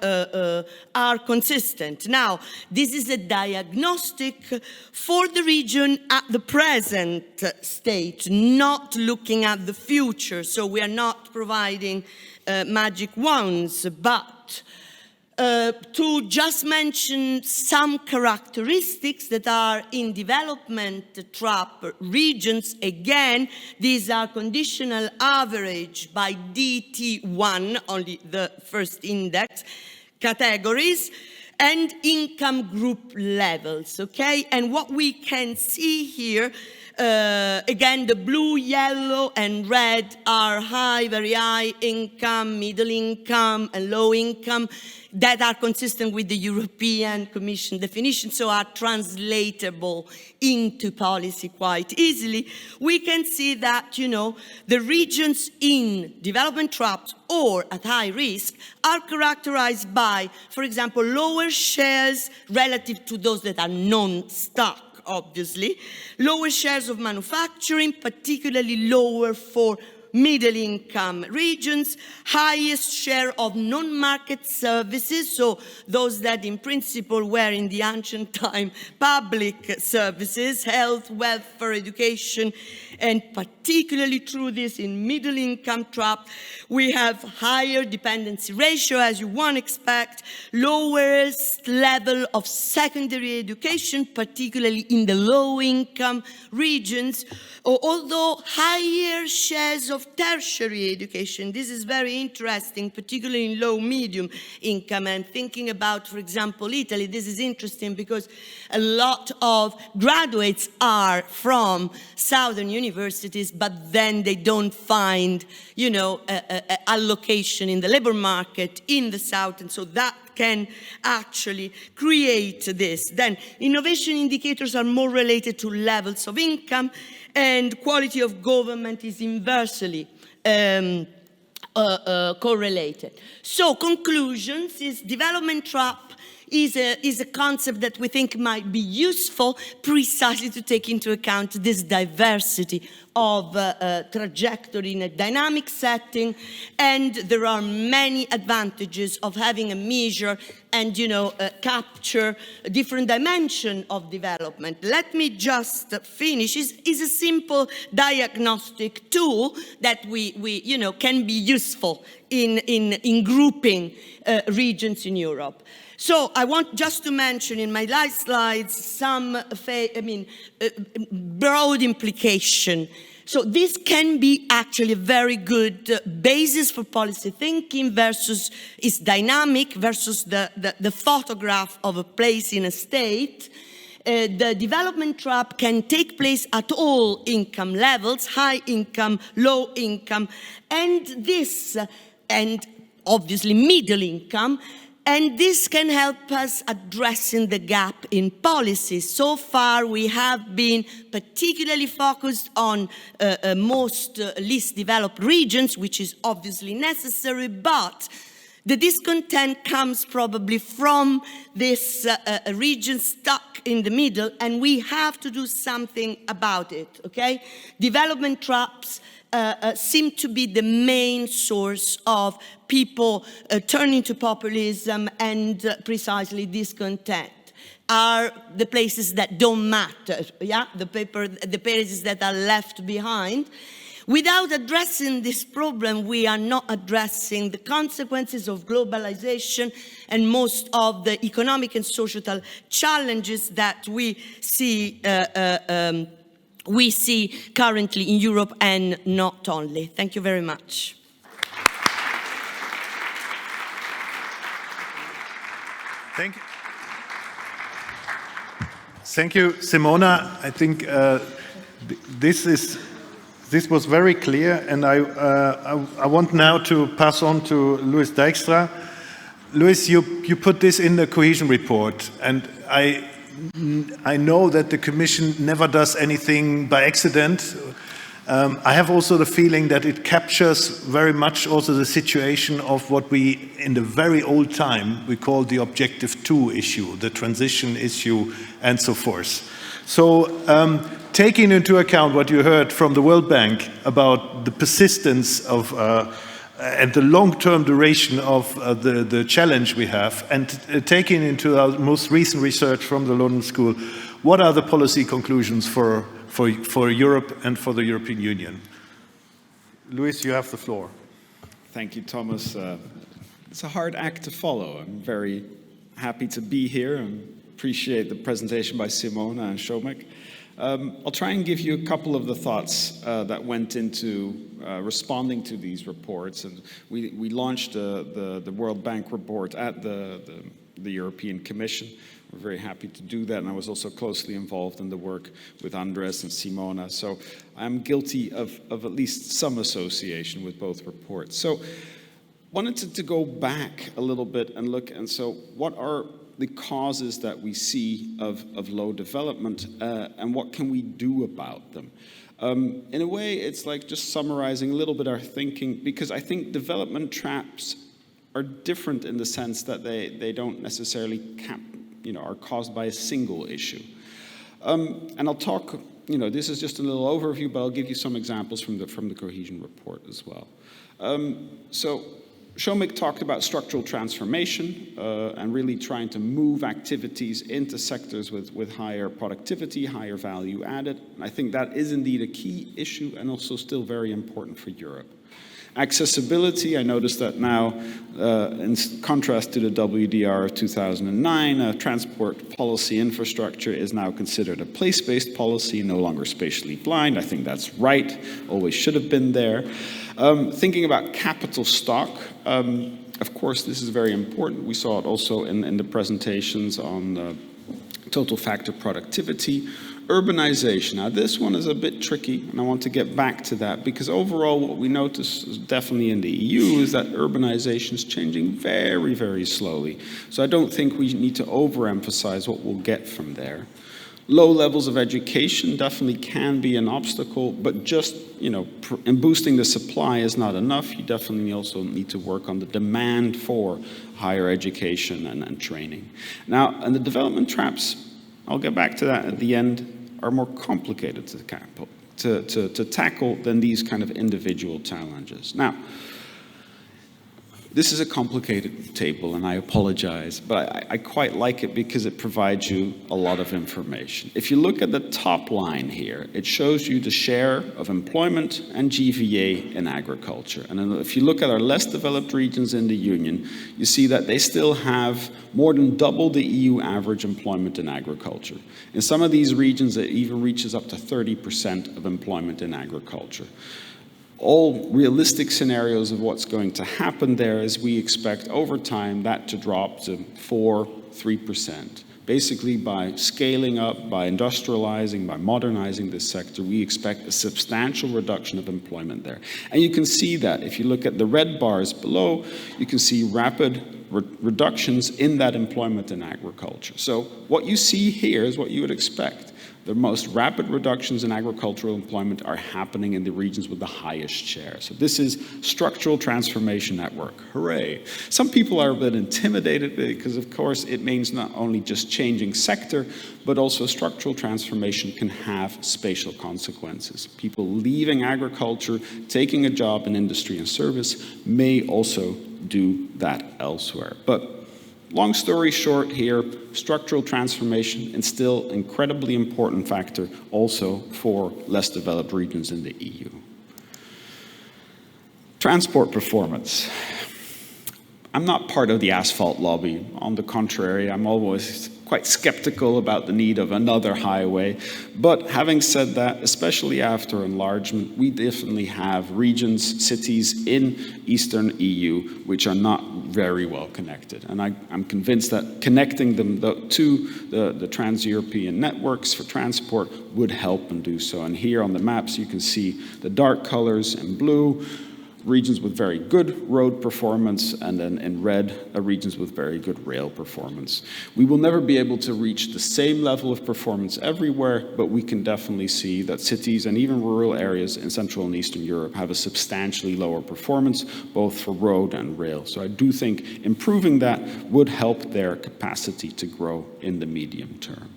consistent. Now, this is a diagnostic for the region at the present state, not looking at the future. So we are not providing magic wands, but to just mention some characteristics that are in development trap regions. Again, these are conditional average by DT1, only the first index, categories, and income group levels, okay? And what we can see here, again, the blue, yellow, and red are high, very high income, middle income, and low income, that are consistent with the European Commission definition, so are translatable into policy quite easily. We can see that, you know, the regions in development traps or at high risk are characterized by, for example, lower shares relative to those that are non-stuck, obviously, lower shares of manufacturing, particularly lower for middle-income regions, highest share of non-market services, so those that in principle were in the ancient time public services, health, welfare, education, and particularly through this in middle-income trap, we have higher dependency ratio, as you would expect, lowest level of secondary education, particularly in the low-income regions, although higher shares of of tertiary education. This is very interesting, particularly in low, medium income. And thinking about, for example, Italy, this is interesting because a lot of graduates are from southern universities, but then they don't find, you know, allocation in the labor market in the south, and so that can actually create this. Then innovation indicators are more related to levels of income, and quality of government is inversely correlated. So conclusions is development trap is a concept that we think might be useful precisely to take into account this diversity of trajectory in a dynamic setting, and there are many advantages of having a measure and, you know, capture a different dimension of development. Let me just finish. Is a simple diagnostic tool that we you know, can be useful in grouping regions in Europe. So I want just to mention in my last slides some broad implication. So this can be actually a very good basis for policy thinking versus is dynamic versus the photograph of a place in a state. The development trap can take place at all income levels, high income, low income, and obviously middle income. And this can help us addressing the gap in policy. So far, we have been particularly focused on most least developed regions, which is obviously necessary, but the discontent comes probably from this region stuck in the middle, and we have to do something about it, okay? Development traps seem to be the main source of people turning to populism, and precisely discontent are the places that don't matter, yeah? The places that are left behind. Without addressing this problem, we are not addressing the consequences of globalization and most of the economic and social challenges that we see currently in Europe, and not only. Thank you very much. Thank you, Simona. I think this was very clear, and I want now to pass on to Luis Dijkstra. Luis, you put this in the cohesion report, and I know that the Commission never does anything by accident. I have also the feeling that it captures very much also the situation of what we, in the very old time, we call the Objective 2 issue, the transition issue, and so forth. So, taking into account what you heard from the World Bank about the persistence of and the long-term duration of the challenge we have, and taking into our most recent research from the London School, what are the policy conclusions for Europe and for the European Union? Luis, you have the floor. Thank you, Thomas. It's a hard act to follow. I'm very happy to be here and appreciate the presentation by Simona and Shomek. I'll try and give you a couple of the thoughts that went into responding to these reports. And we launched the World Bank report at the European Commission. We're very happy to do that, and I was also closely involved in the work with Andres and Simona. So I'm guilty of at least some association with both reports. So wanted to go back a little bit and look, and so what are the causes that we see of low development, and what can we do about them? In a way, it's like just summarizing a little bit our thinking, because I think development traps are different in the sense that they don't necessarily are caused by a single issue. And I'll talk, this is just a little overview, but I'll give you some examples from the cohesion report as well. So Shomek talked about structural transformation and really trying to move activities into sectors with higher productivity, higher value added. And I think that is indeed a key issue and also still very important for Europe. Accessibility, I noticed that now, in contrast to the WDR of 2009, transport policy infrastructure is now considered a place-based policy, no longer spatially blind. I think that's right, always should have been there. Thinking about capital stock, of course, this is very important. We saw it also in the presentations on total factor productivity. Urbanization. Now, this one is a bit tricky, and I want to get back to that, because overall what we notice is definitely in the EU is that urbanization is changing very, very slowly. So I don't think we need to overemphasize what we'll get from there. Low levels of education definitely can be an obstacle, but just, in boosting the supply is not enough. You definitely also need to work on the demand for higher education and training. Now, and the development traps, I'll get back to that at the end, are more complicated to tackle than these kind of individual challenges. Now, this is a complicated table, and I apologize, but I quite like it because it provides you a lot of information. If you look at the top line here, it shows you the share of employment and GVA in agriculture. And if you look at our less developed regions in the Union, you see that they still have more than double the EU average employment in agriculture. In some of these regions, it even reaches up to 30% of employment in agriculture. All realistic scenarios of what's going to happen there is we expect over time that to drop to 3%. Basically, by scaling up, by industrializing, by modernizing this sector, we expect a substantial reduction of employment there. And you can see that if you look at the red bars below, you can see rapid reductions in that employment in agriculture. So what you see here is what you would expect. The most rapid reductions in agricultural employment are happening in the regions with the highest share. So this is structural transformation at work. Hooray. Some people are a bit intimidated because, of course, it means not only just changing sector, but also structural transformation can have spatial consequences. People leaving agriculture, taking a job in industry and service may also do that elsewhere. But long story short here, structural transformation is still an incredibly important factor also for less developed regions in the EU. Transport performance. I'm not part of the asphalt lobby. On the contrary, I'm always quite skeptical about the need of another highway. But having said that, especially after enlargement, we definitely have regions, cities in Eastern EU which are not very well connected. And I'm convinced that connecting them to the trans-European networks for transport would help and do so. And here on the maps, you can see the dark colors in blue, regions with very good road performance, and then in red, regions with very good rail performance. We will never be able to reach the same level of performance everywhere, but we can definitely see that cities and even rural areas in Central and Eastern Europe have a substantially lower performance, both for road and rail. So I do think improving that would help their capacity to grow in the medium term.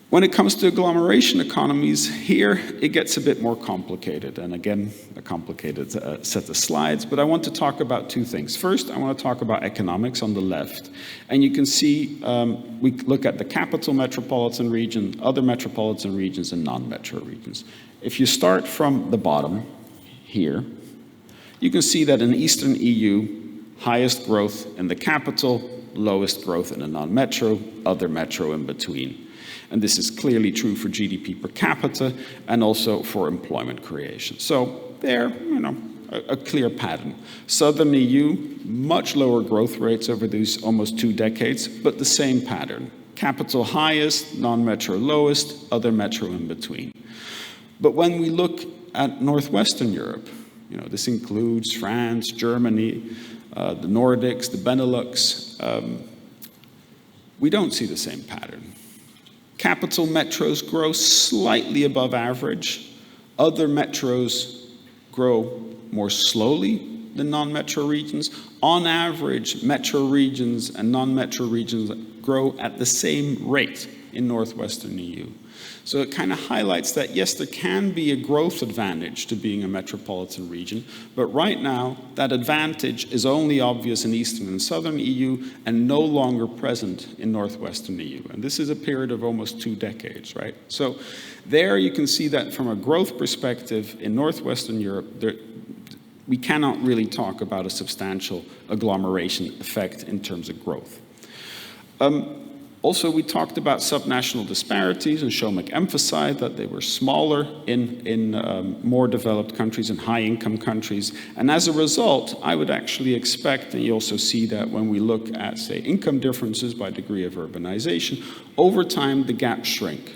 When it comes to agglomeration economies, here it gets a bit more complicated. And again, a complicated set of slides, but I want to talk about two things. First, I want to talk about economics on the left. And you can see, we look at the capital metropolitan region, other metropolitan regions, and non-metro regions. If you start from the bottom here, you can see that in Eastern EU, highest growth in the capital, lowest growth in the non-metro, other metro in between. And this is clearly true for GDP per capita and also for employment creation. So there, a clear pattern. Southern EU, much lower growth rates over these almost 2 decades, but the same pattern. Capital highest, non-metro lowest, other metro in between. But when we look at Northwestern Europe, this includes France, Germany, the Nordics, the Benelux, we don't see the same pattern. Capital metros grow slightly above average. Other metros grow more slowly than non-metro regions. On average, metro regions and non-metro regions grow at the same rate in Northwestern EU. So it kind of highlights that, yes, there can be a growth advantage to being a metropolitan region, but right now, that advantage is only obvious in Eastern and Southern EU and no longer present in Northwestern EU. And this is a period of almost 2 decades, right? So there you can see that from a growth perspective in Northwestern Europe, we cannot really talk about a substantial agglomeration effect in terms of growth. Also, we talked about subnational disparities, and Shomek emphasized that they were smaller in more developed countries and high-income countries. And as a result, I would actually expect, and you also see that when we look at, say, income differences by degree of urbanization, over time, the gaps shrink.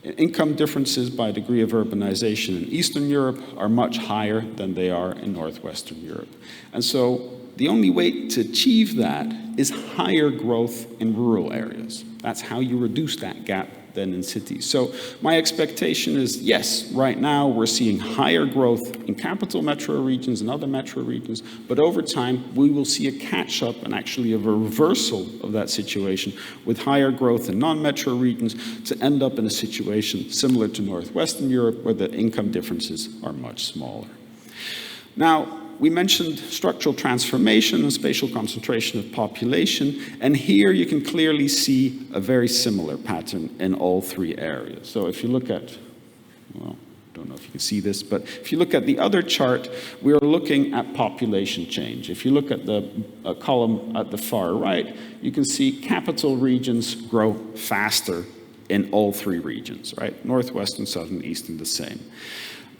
Income differences by degree of urbanization in Eastern Europe are much higher than they are in Northwestern Europe. And so the only way to achieve that is higher growth in rural areas. That's how you reduce that gap than in cities. So my expectation is, yes, right now we're seeing higher growth in capital metro regions and other metro regions, but over time we will see a catch-up and actually a reversal of that situation with higher growth in non-metro regions to end up in a situation similar to Northwestern Europe where the income differences are much smaller. Now, we mentioned structural transformation and spatial concentration of population, and here you can clearly see a very similar pattern in all three areas. So if you look at, well, I don't know if you can see this, but if you look at the other chart, we are looking at population change. If you look at the column at the far right, you can see capital regions grow faster in all three regions, right? Northwestern, southern, eastern, the same.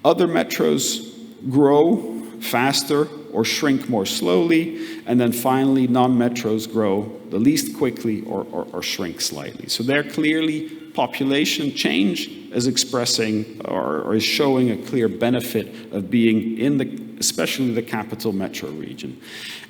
Other metros grow faster or shrink more slowly, and then finally non-metros grow the least quickly or shrink slightly. So there clearly population change is expressing or is showing a clear benefit of being in especially the capital metro region.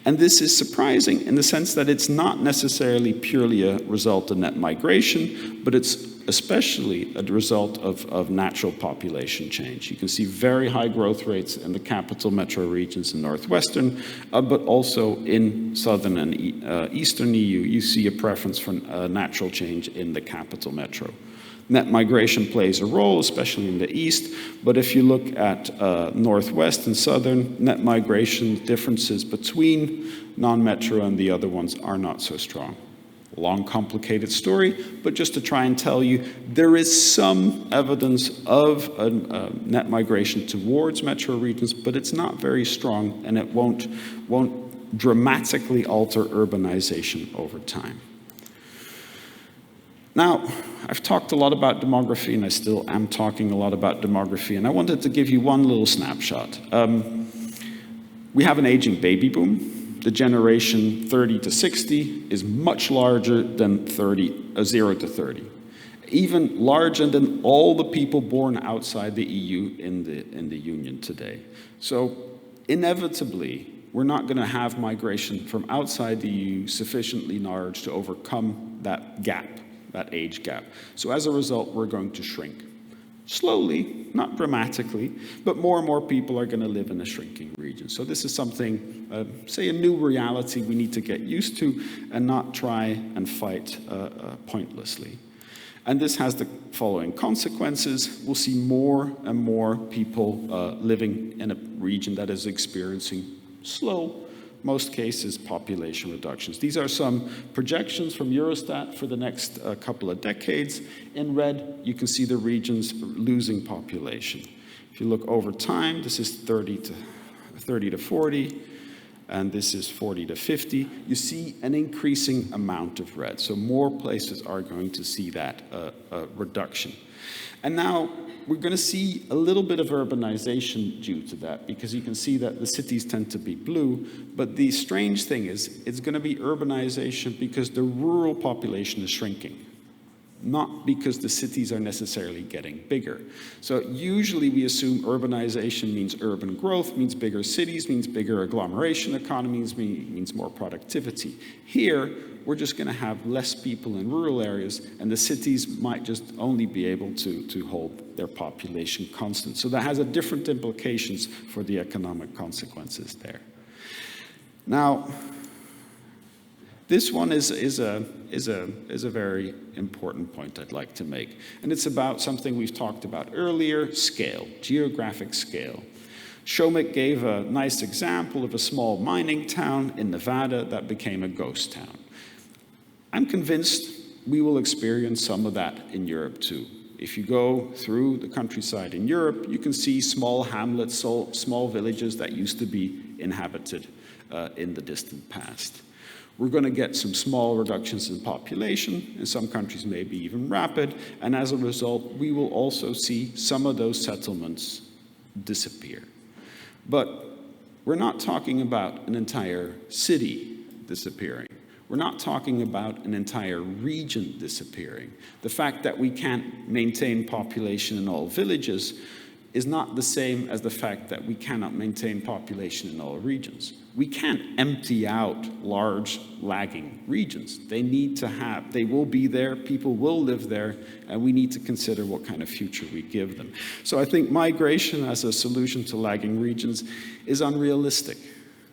And this is surprising in the sense that it's not necessarily purely a result of net migration, but it's especially a result of natural population change. You can see very high growth rates in the capital metro regions in Northwestern, but also in Southern and Eastern EU, you see a preference for natural change in the capital metro. Net migration plays a role, especially in the east, but if you look at northwest and southern, net migration differences between non-metro and the other ones are not so strong. Long, complicated story, but just to try and tell you, there is some evidence of net migration towards metro regions, but it's not very strong, and it won't dramatically alter urbanization over time. Now, I've talked a lot about demography, and I still am talking a lot about demography, and I wanted to give you one little snapshot. We have an aging baby boom. The generation 30 to 60 is much larger than 0 to 30. Even larger than all the people born outside the EU in the Union today. So inevitably, we're not going to have migration from outside the EU sufficiently large to overcome that gap, that age gap. So as a result, we're going to shrink. Slowly, not dramatically, but more and more people are going to live in a shrinking region. So this is something, say a new reality we need to get used to and not try and fight pointlessly. And this has the following consequences. We'll see more and more people living in a region that is experiencing slow, most cases, population reductions. These are some projections from Eurostat for the next couple of decades. In red, you can see the regions losing population. If you look over time, this is 30 to 40, and this is 40 to 50. You see an increasing amount of red. So more places are going to see that reduction. And now, we're going to see a little bit of urbanization due to that, because you can see that the cities tend to be blue. But the strange thing is, it's going to be urbanization because the rural population is shrinking, not because the cities are necessarily getting bigger. So usually we assume urbanization means urban growth, means bigger cities, means bigger agglomeration economies, means more productivity. Here, we're just going to have less people in rural areas, and the cities might just only be able to hold their population constant. So that has a different implications for the economic consequences there. Now, this one is a very important point I'd like to make, and it's about something we've talked about earlier: scale, geographic scale. Shomek gave a nice example of a small mining town in Nevada that became a ghost town. I'm convinced we will experience some of that in Europe too. If you go through the countryside in Europe, you can see small hamlets, small villages that used to be inhabited in the distant past. We're going to get some small reductions in population, in some countries maybe even rapid, and as a result, we will also see some of those settlements disappear. But we're not talking about an entire city disappearing. We're not talking about an entire region disappearing. The fact that we can't maintain population in all villages is not the same as the fact that we cannot maintain population in all regions. We can't empty out large lagging regions. They will be there, people will live there, and we need to consider what kind of future we give them. So I think migration as a solution to lagging regions is unrealistic.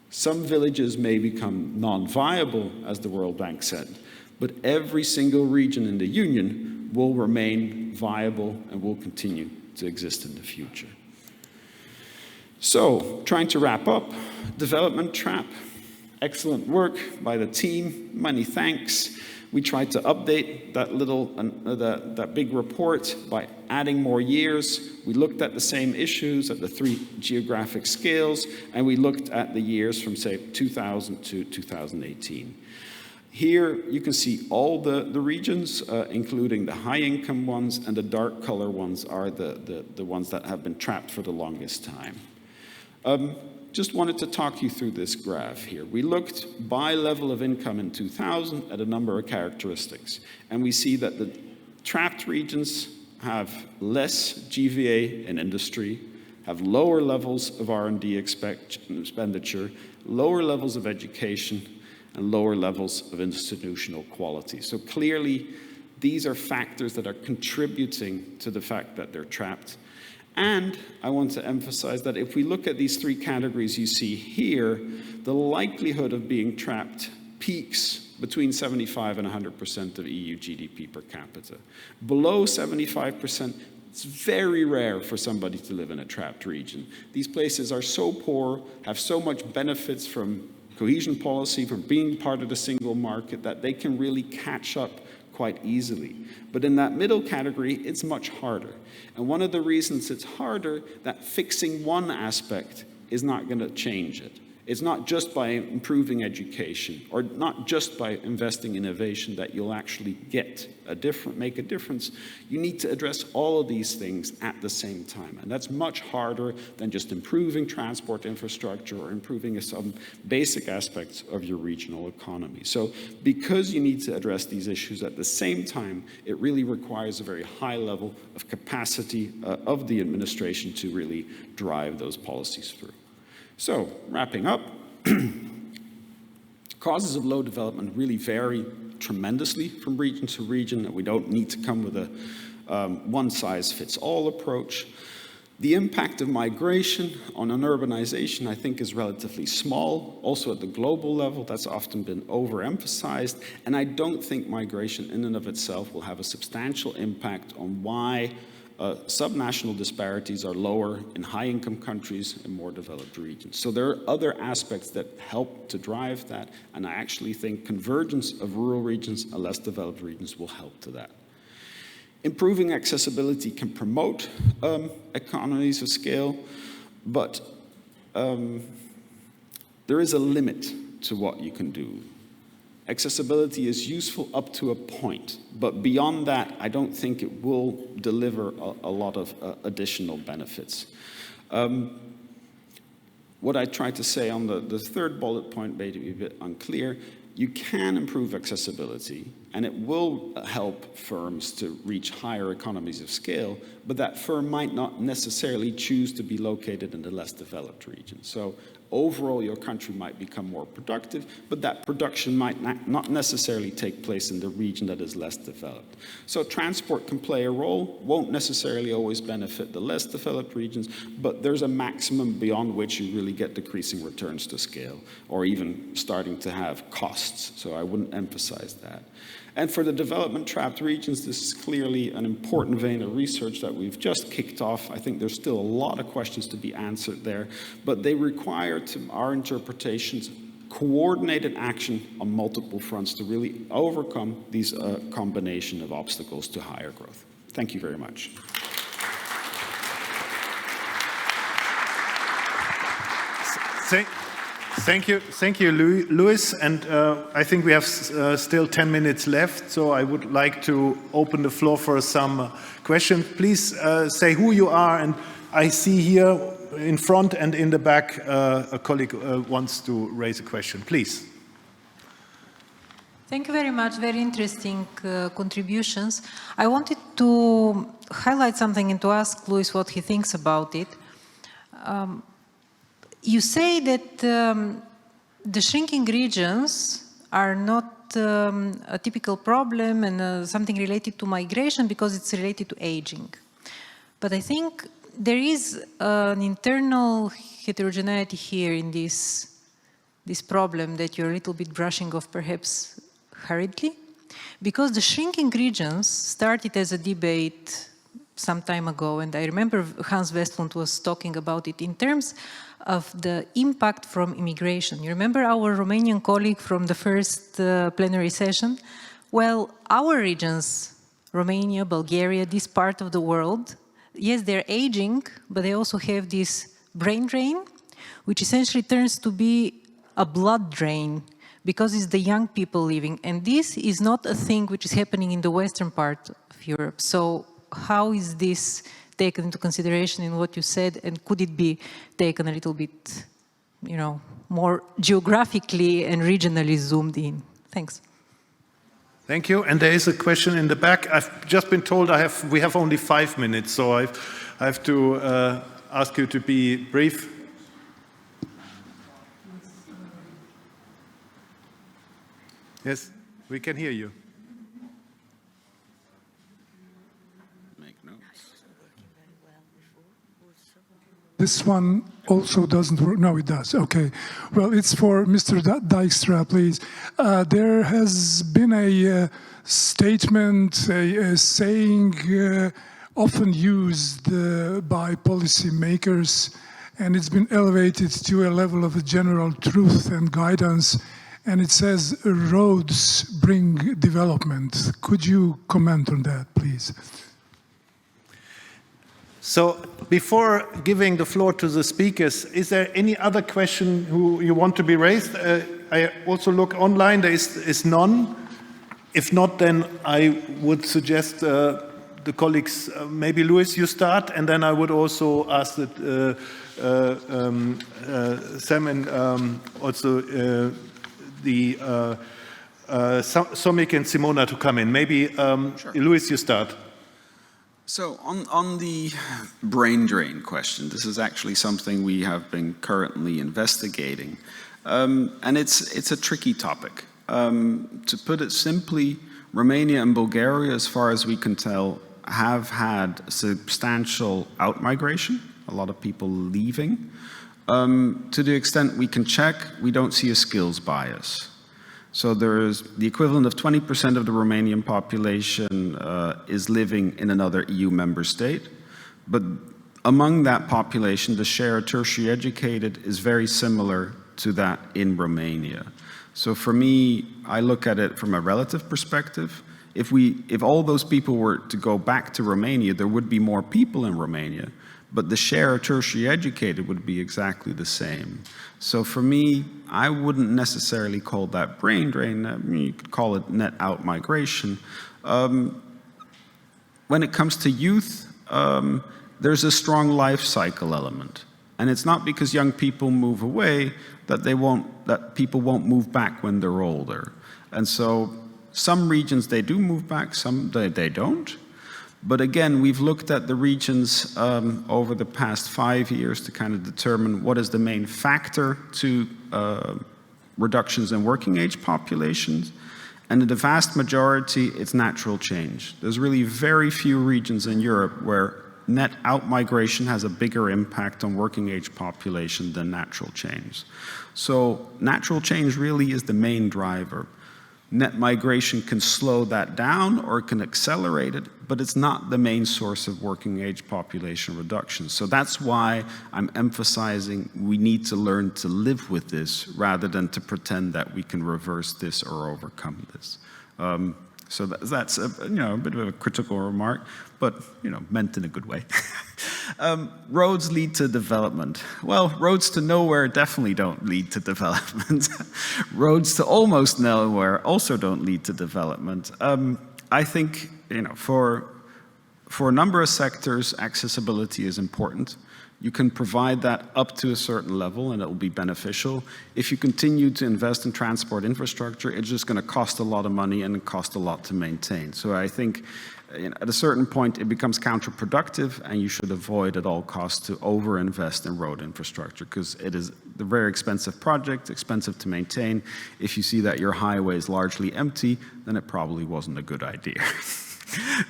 Some villages may become non-viable, as the World Bank said, but every single region in the Union will remain viable and will continue to exist in the future. So, trying to wrap up, development trap, excellent work by the team, many thanks. We tried to update that big report by adding more years. We looked at the same issues at the 3 geographic scales, and we looked at the years from, say, 2000 to 2018. Here you can see all the regions, including the high-income ones, and the dark color ones are the ones that have been trapped for the longest time. Just wanted to talk you through this graph here. We looked by level of income in 2000 at a number of characteristics, and we see that the trapped regions have less GVA in industry, have lower levels of R&D expenditure, lower levels of education, and lower levels of institutional quality. So clearly, these are factors that are contributing to the fact that they're trapped. And I want to emphasize that if we look at these 3 categories you see here, the likelihood of being trapped peaks between 75% and 100% of EU GDP per capita. Below 75%, it's very rare for somebody to live in a trapped region. These places are so poor, have so much benefits from cohesion policy, from being part of the single market, that they can really catch up quite easily. But in that middle category, it's much harder. And one of the reasons it's harder, that fixing one aspect is not going to change it. It's not just by improving education or not just by investing in innovation that you'll actually make a difference. You need to address all of these things at the same time. And that's much harder than just improving transport infrastructure or improving some basic aspects of your regional economy. So because you need to address these issues at the same time, it really requires a very high level of capacity of the administration to really drive those policies through. So, wrapping up, causes of low development really vary tremendously from region to region, and we don't need to come with a one-size-fits-all approach. The impact of migration on urbanization, I think, is relatively small. Also at the global level, that's often been overemphasized, and I don't think migration in and of itself will have a substantial impact on why subnational disparities are lower in high-income countries and more developed regions. So there are other aspects that help to drive that, and I actually think convergence of rural regions and less developed regions will help to that. Improving accessibility can promote economies of scale, but there is a limit to what you can do. Accessibility is useful up to a point, but beyond that, I don't think it will deliver a lot of additional benefits. What I tried to say on the third bullet point may be a bit unclear. You can improve accessibility, and it will help firms to reach higher economies of scale, but that firm might not necessarily choose to be located in the less developed region. So overall, your country might become more productive, but that production might not necessarily take place in the region that is less developed. So transport can play a role, won't necessarily always benefit the less developed regions, but there's a maximum beyond which you really get decreasing returns to scale, or even starting to have costs. So I wouldn't emphasize that. And for the development-trapped regions, this is clearly an important vein of research that we've just kicked off. I think there's still a lot of questions to be answered there, but they require, to our interpretations, coordinated action on multiple fronts to really overcome these combination of obstacles to higher growth. Thank you very much. Thank you, Louis. And I think we have still 10 minutes left, so I would like to open the floor for some questions. Please say who you are, and I see here in front and in the back a colleague wants to raise a question. Please. Thank you very much. Very interesting contributions. I wanted to highlight something and to ask Louis what he thinks about it. You say that the shrinking regions are not a typical problem and something related to migration because it's related to aging. But I think there is an internal heterogeneity here in this problem that you're a little bit brushing off perhaps hurriedly, because the shrinking regions started as a debate some time ago, and I remember Hans Westlund was talking about it in terms of the impact from immigration. You remember our Romanian colleague from the first plenary session? Well, our regions, Romania, Bulgaria, this part of the world, yes, they're aging, but they also have this brain drain, which essentially turns to be a blood drain because it's the young people leaving. And this is not a thing which is happening in the western part of Europe. So how is this taken into consideration in what you said, and could it be taken a little bit, you know, more geographically and regionally zoomed in? Thanks. Thank you. And there is a question in the back. I've just been told we have only 5 minutes, so I have to ask you to be brief. Yes, we can hear you. This one also doesn't work. No, it does. Okay. Well, it's for Mr. Dijkstra, please. There has been a statement, a saying often used by policymakers, and it's been elevated to a level of a general truth and guidance, and it says roads bring development. Could you comment on that, please? So before giving the floor to the speakers, is there any other question who you want to be raised? I also look online, there is none. If not, then I would suggest the colleagues, maybe Louis, you start, and then I would also ask that Sam and also Somik and Simona to come in. Maybe Sure. Louis, you start. So on the brain drain question, this is actually something we have been currently investigating. And it's a tricky topic. To put it simply, Romania and Bulgaria, as far as we can tell, have had substantial outmigration, a lot of people leaving. To the extent we can check, we don't see a skills bias. So there's the equivalent of 20% of the Romanian population is living in another EU member state. But among that population, the share of tertiary educated is very similar to that in Romania. So for me, I look at it from a relative perspective. If all those people were to go back to Romania, there would be more people in Romania, but the share of tertiary educated would be exactly the same. So for me, I wouldn't necessarily call that brain drain. You could call it net out migration. When it comes to youth, there's a strong life cycle element. And it's not because young people move away that people won't move back when they're older. And so some regions, they do move back, some they don't. But again, we've looked at the regions over the past 5 years to kind of determine what is the main factor to reductions in working age populations. And in the vast majority, it's natural change. There's really very few regions in Europe where net out-migration has a bigger impact on working age population than natural change. So natural change really is the main driver. Net migration can slow that down or can accelerate it, but it's not the main source of working age population reduction. So that's why I'm emphasizing we need to learn to live with this rather than to pretend that we can reverse this or overcome this. So that's a bit of a critical remark, but meant in a good way. Roads lead to development. Well, roads to nowhere definitely don't lead to development. Roads to almost nowhere also don't lead to development. I think for a number of sectors, accessibility is important. You can provide that up to a certain level and it will be beneficial. If you continue to invest in transport infrastructure, it's just going to cost a lot of money and cost a lot to maintain. So I think at a certain point it becomes counterproductive and you should avoid at all costs to overinvest in road infrastructure because it is a very expensive project, expensive to maintain. If you see that your highway is largely empty, then it probably wasn't a good idea.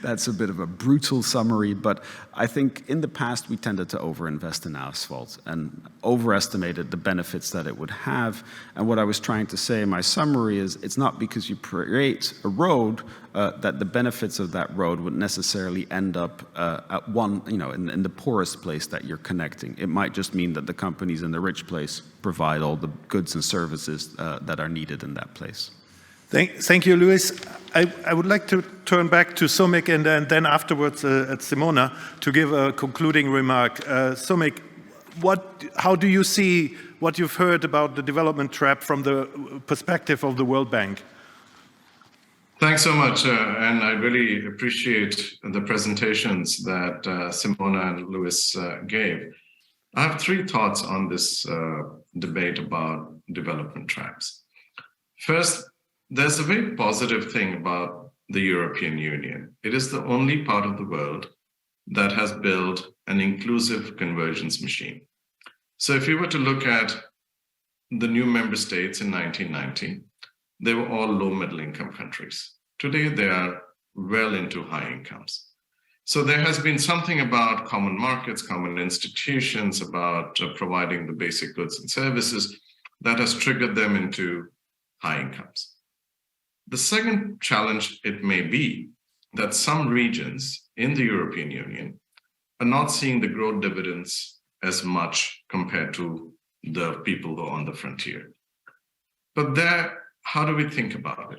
That's a bit of a brutal summary, but I think in the past we tended to overinvest in asphalt and overestimated the benefits that it would have. And what I was trying to say in my summary is it's not because you create a road that the benefits of that road would necessarily end up at one, in the poorest place that you're connecting. It might just mean that the companies in the rich place provide all the goods and services that are needed in that place. Thank you, Luis. I would like to turn back to Somek and then afterwards at Simona to give a concluding remark. Somek, how do you see what you've heard about the development trap from the perspective of the World Bank? Thanks so much, and I really appreciate the presentations that Simona and Luis gave. I have three thoughts on this debate about development traps. First, there's a very positive thing about the European Union. It is the only part of the world that has built an inclusive convergence machine. So if you were to look at the new member states in 1990, they were all low middle income countries. Today, they are well into high incomes. So there has been something about common markets, common institutions, about providing the basic goods and services that has triggered them into high incomes. The second challenge it may be that some regions in the European Union are not seeing the growth dividends as much compared to the people who are on the frontier. But there, how do we think about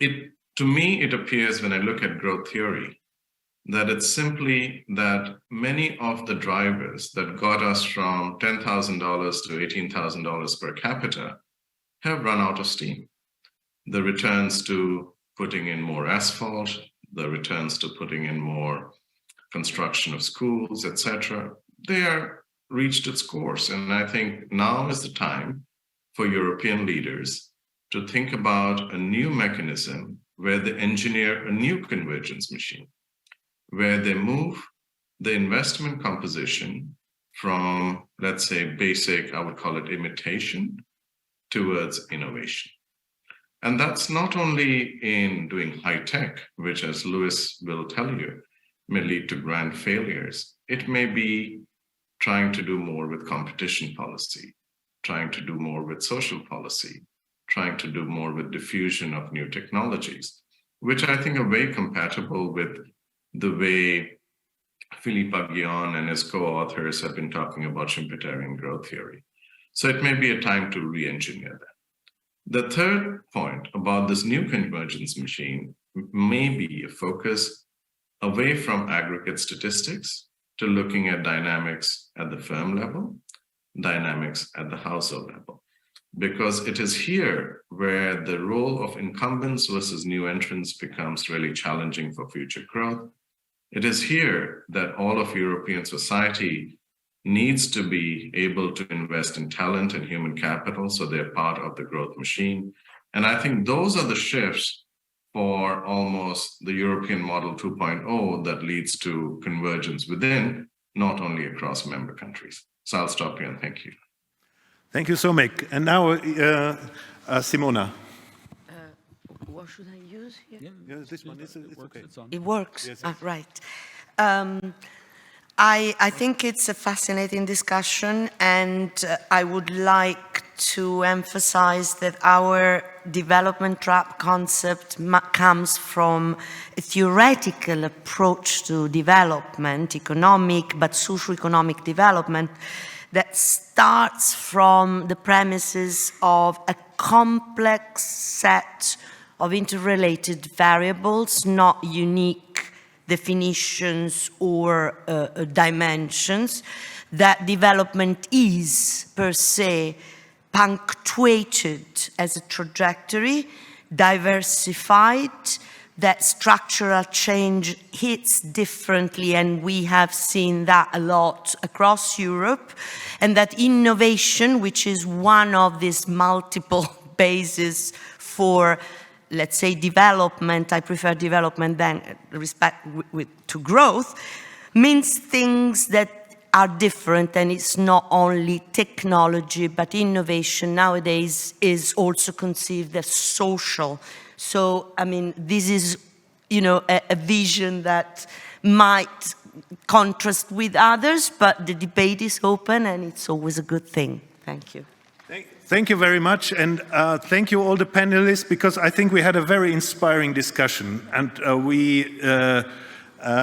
it? To me, it appears when I look at growth theory that it's simply that many of the drivers that got us from $10,000 to $18,000 per capita have run out of steam. The returns to putting in more asphalt, the returns to putting in more construction of schools, etc., they are reached its course. And I think now is the time for European leaders to think about a new mechanism where they engineer a new convergence machine, where they move the investment composition from, let's say, basic, I would call it imitation, towards innovation. And that's not only in doing high tech, which, as Luis will tell you, may lead to grand failures. It may be trying to do more with competition policy, trying to do more with social policy, trying to do more with diffusion of new technologies, which I think are very compatible with the way Philippe Aghion and his co-authors have been talking about Schumpeterian growth theory. So it may be a time to re-engineer that. The third point about this new convergence machine may be a focus away from aggregate statistics to looking at dynamics at the firm level, dynamics at the household level, because it is here where the role of incumbents versus new entrants becomes really challenging for future growth. It is here that all of European society needs to be able to invest in talent and human capital so they're part of the growth machine. And I think those are the shifts for almost the European model 2.0 that leads to convergence within, not only across member countries. So I'll stop here and thank you. Thank you, Somek. And now, Simona. What should I use here? Yeah, this one, it's okay. It works, Yes. Right. I think it's a fascinating discussion, and I would like to emphasize that our development trap concept comes from a theoretical approach to development, economic but socio-economic development, that starts from the premises of a complex set of interrelated variables, not unique definitions or dimensions, that development is per se punctuated as a trajectory, diversified, that structural change hits differently, and we have seen that a lot across Europe, and that innovation, which is one of these multiple bases for, let's say, development, I prefer development than to growth, means things that are different, and it's not only technology, but innovation nowadays is also conceived as social. So, I mean, this is, you know, a vision that might contrast with others, but the debate is open and it's always a good thing. Thank you. Thank you very much, and thank you all the panelists, because I think we had a very inspiring discussion, and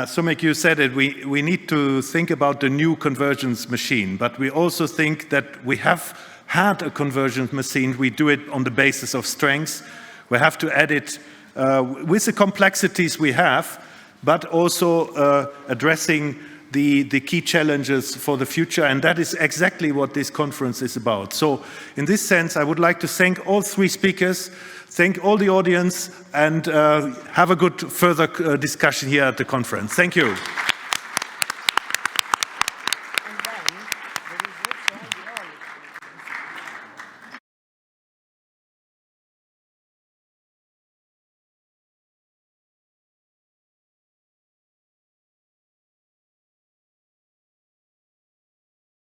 Somek, you said it, we need to think about the new convergence machine, but we also think that we have had a convergence machine, we do it on the basis of strengths. We have to add it with the complexities we have, but also addressing the key challenges for the future, and that is exactly what this conference is about. So in this sense, I would like to thank all three speakers, thank all the audience, and have a good further discussion here at the conference. Thank you.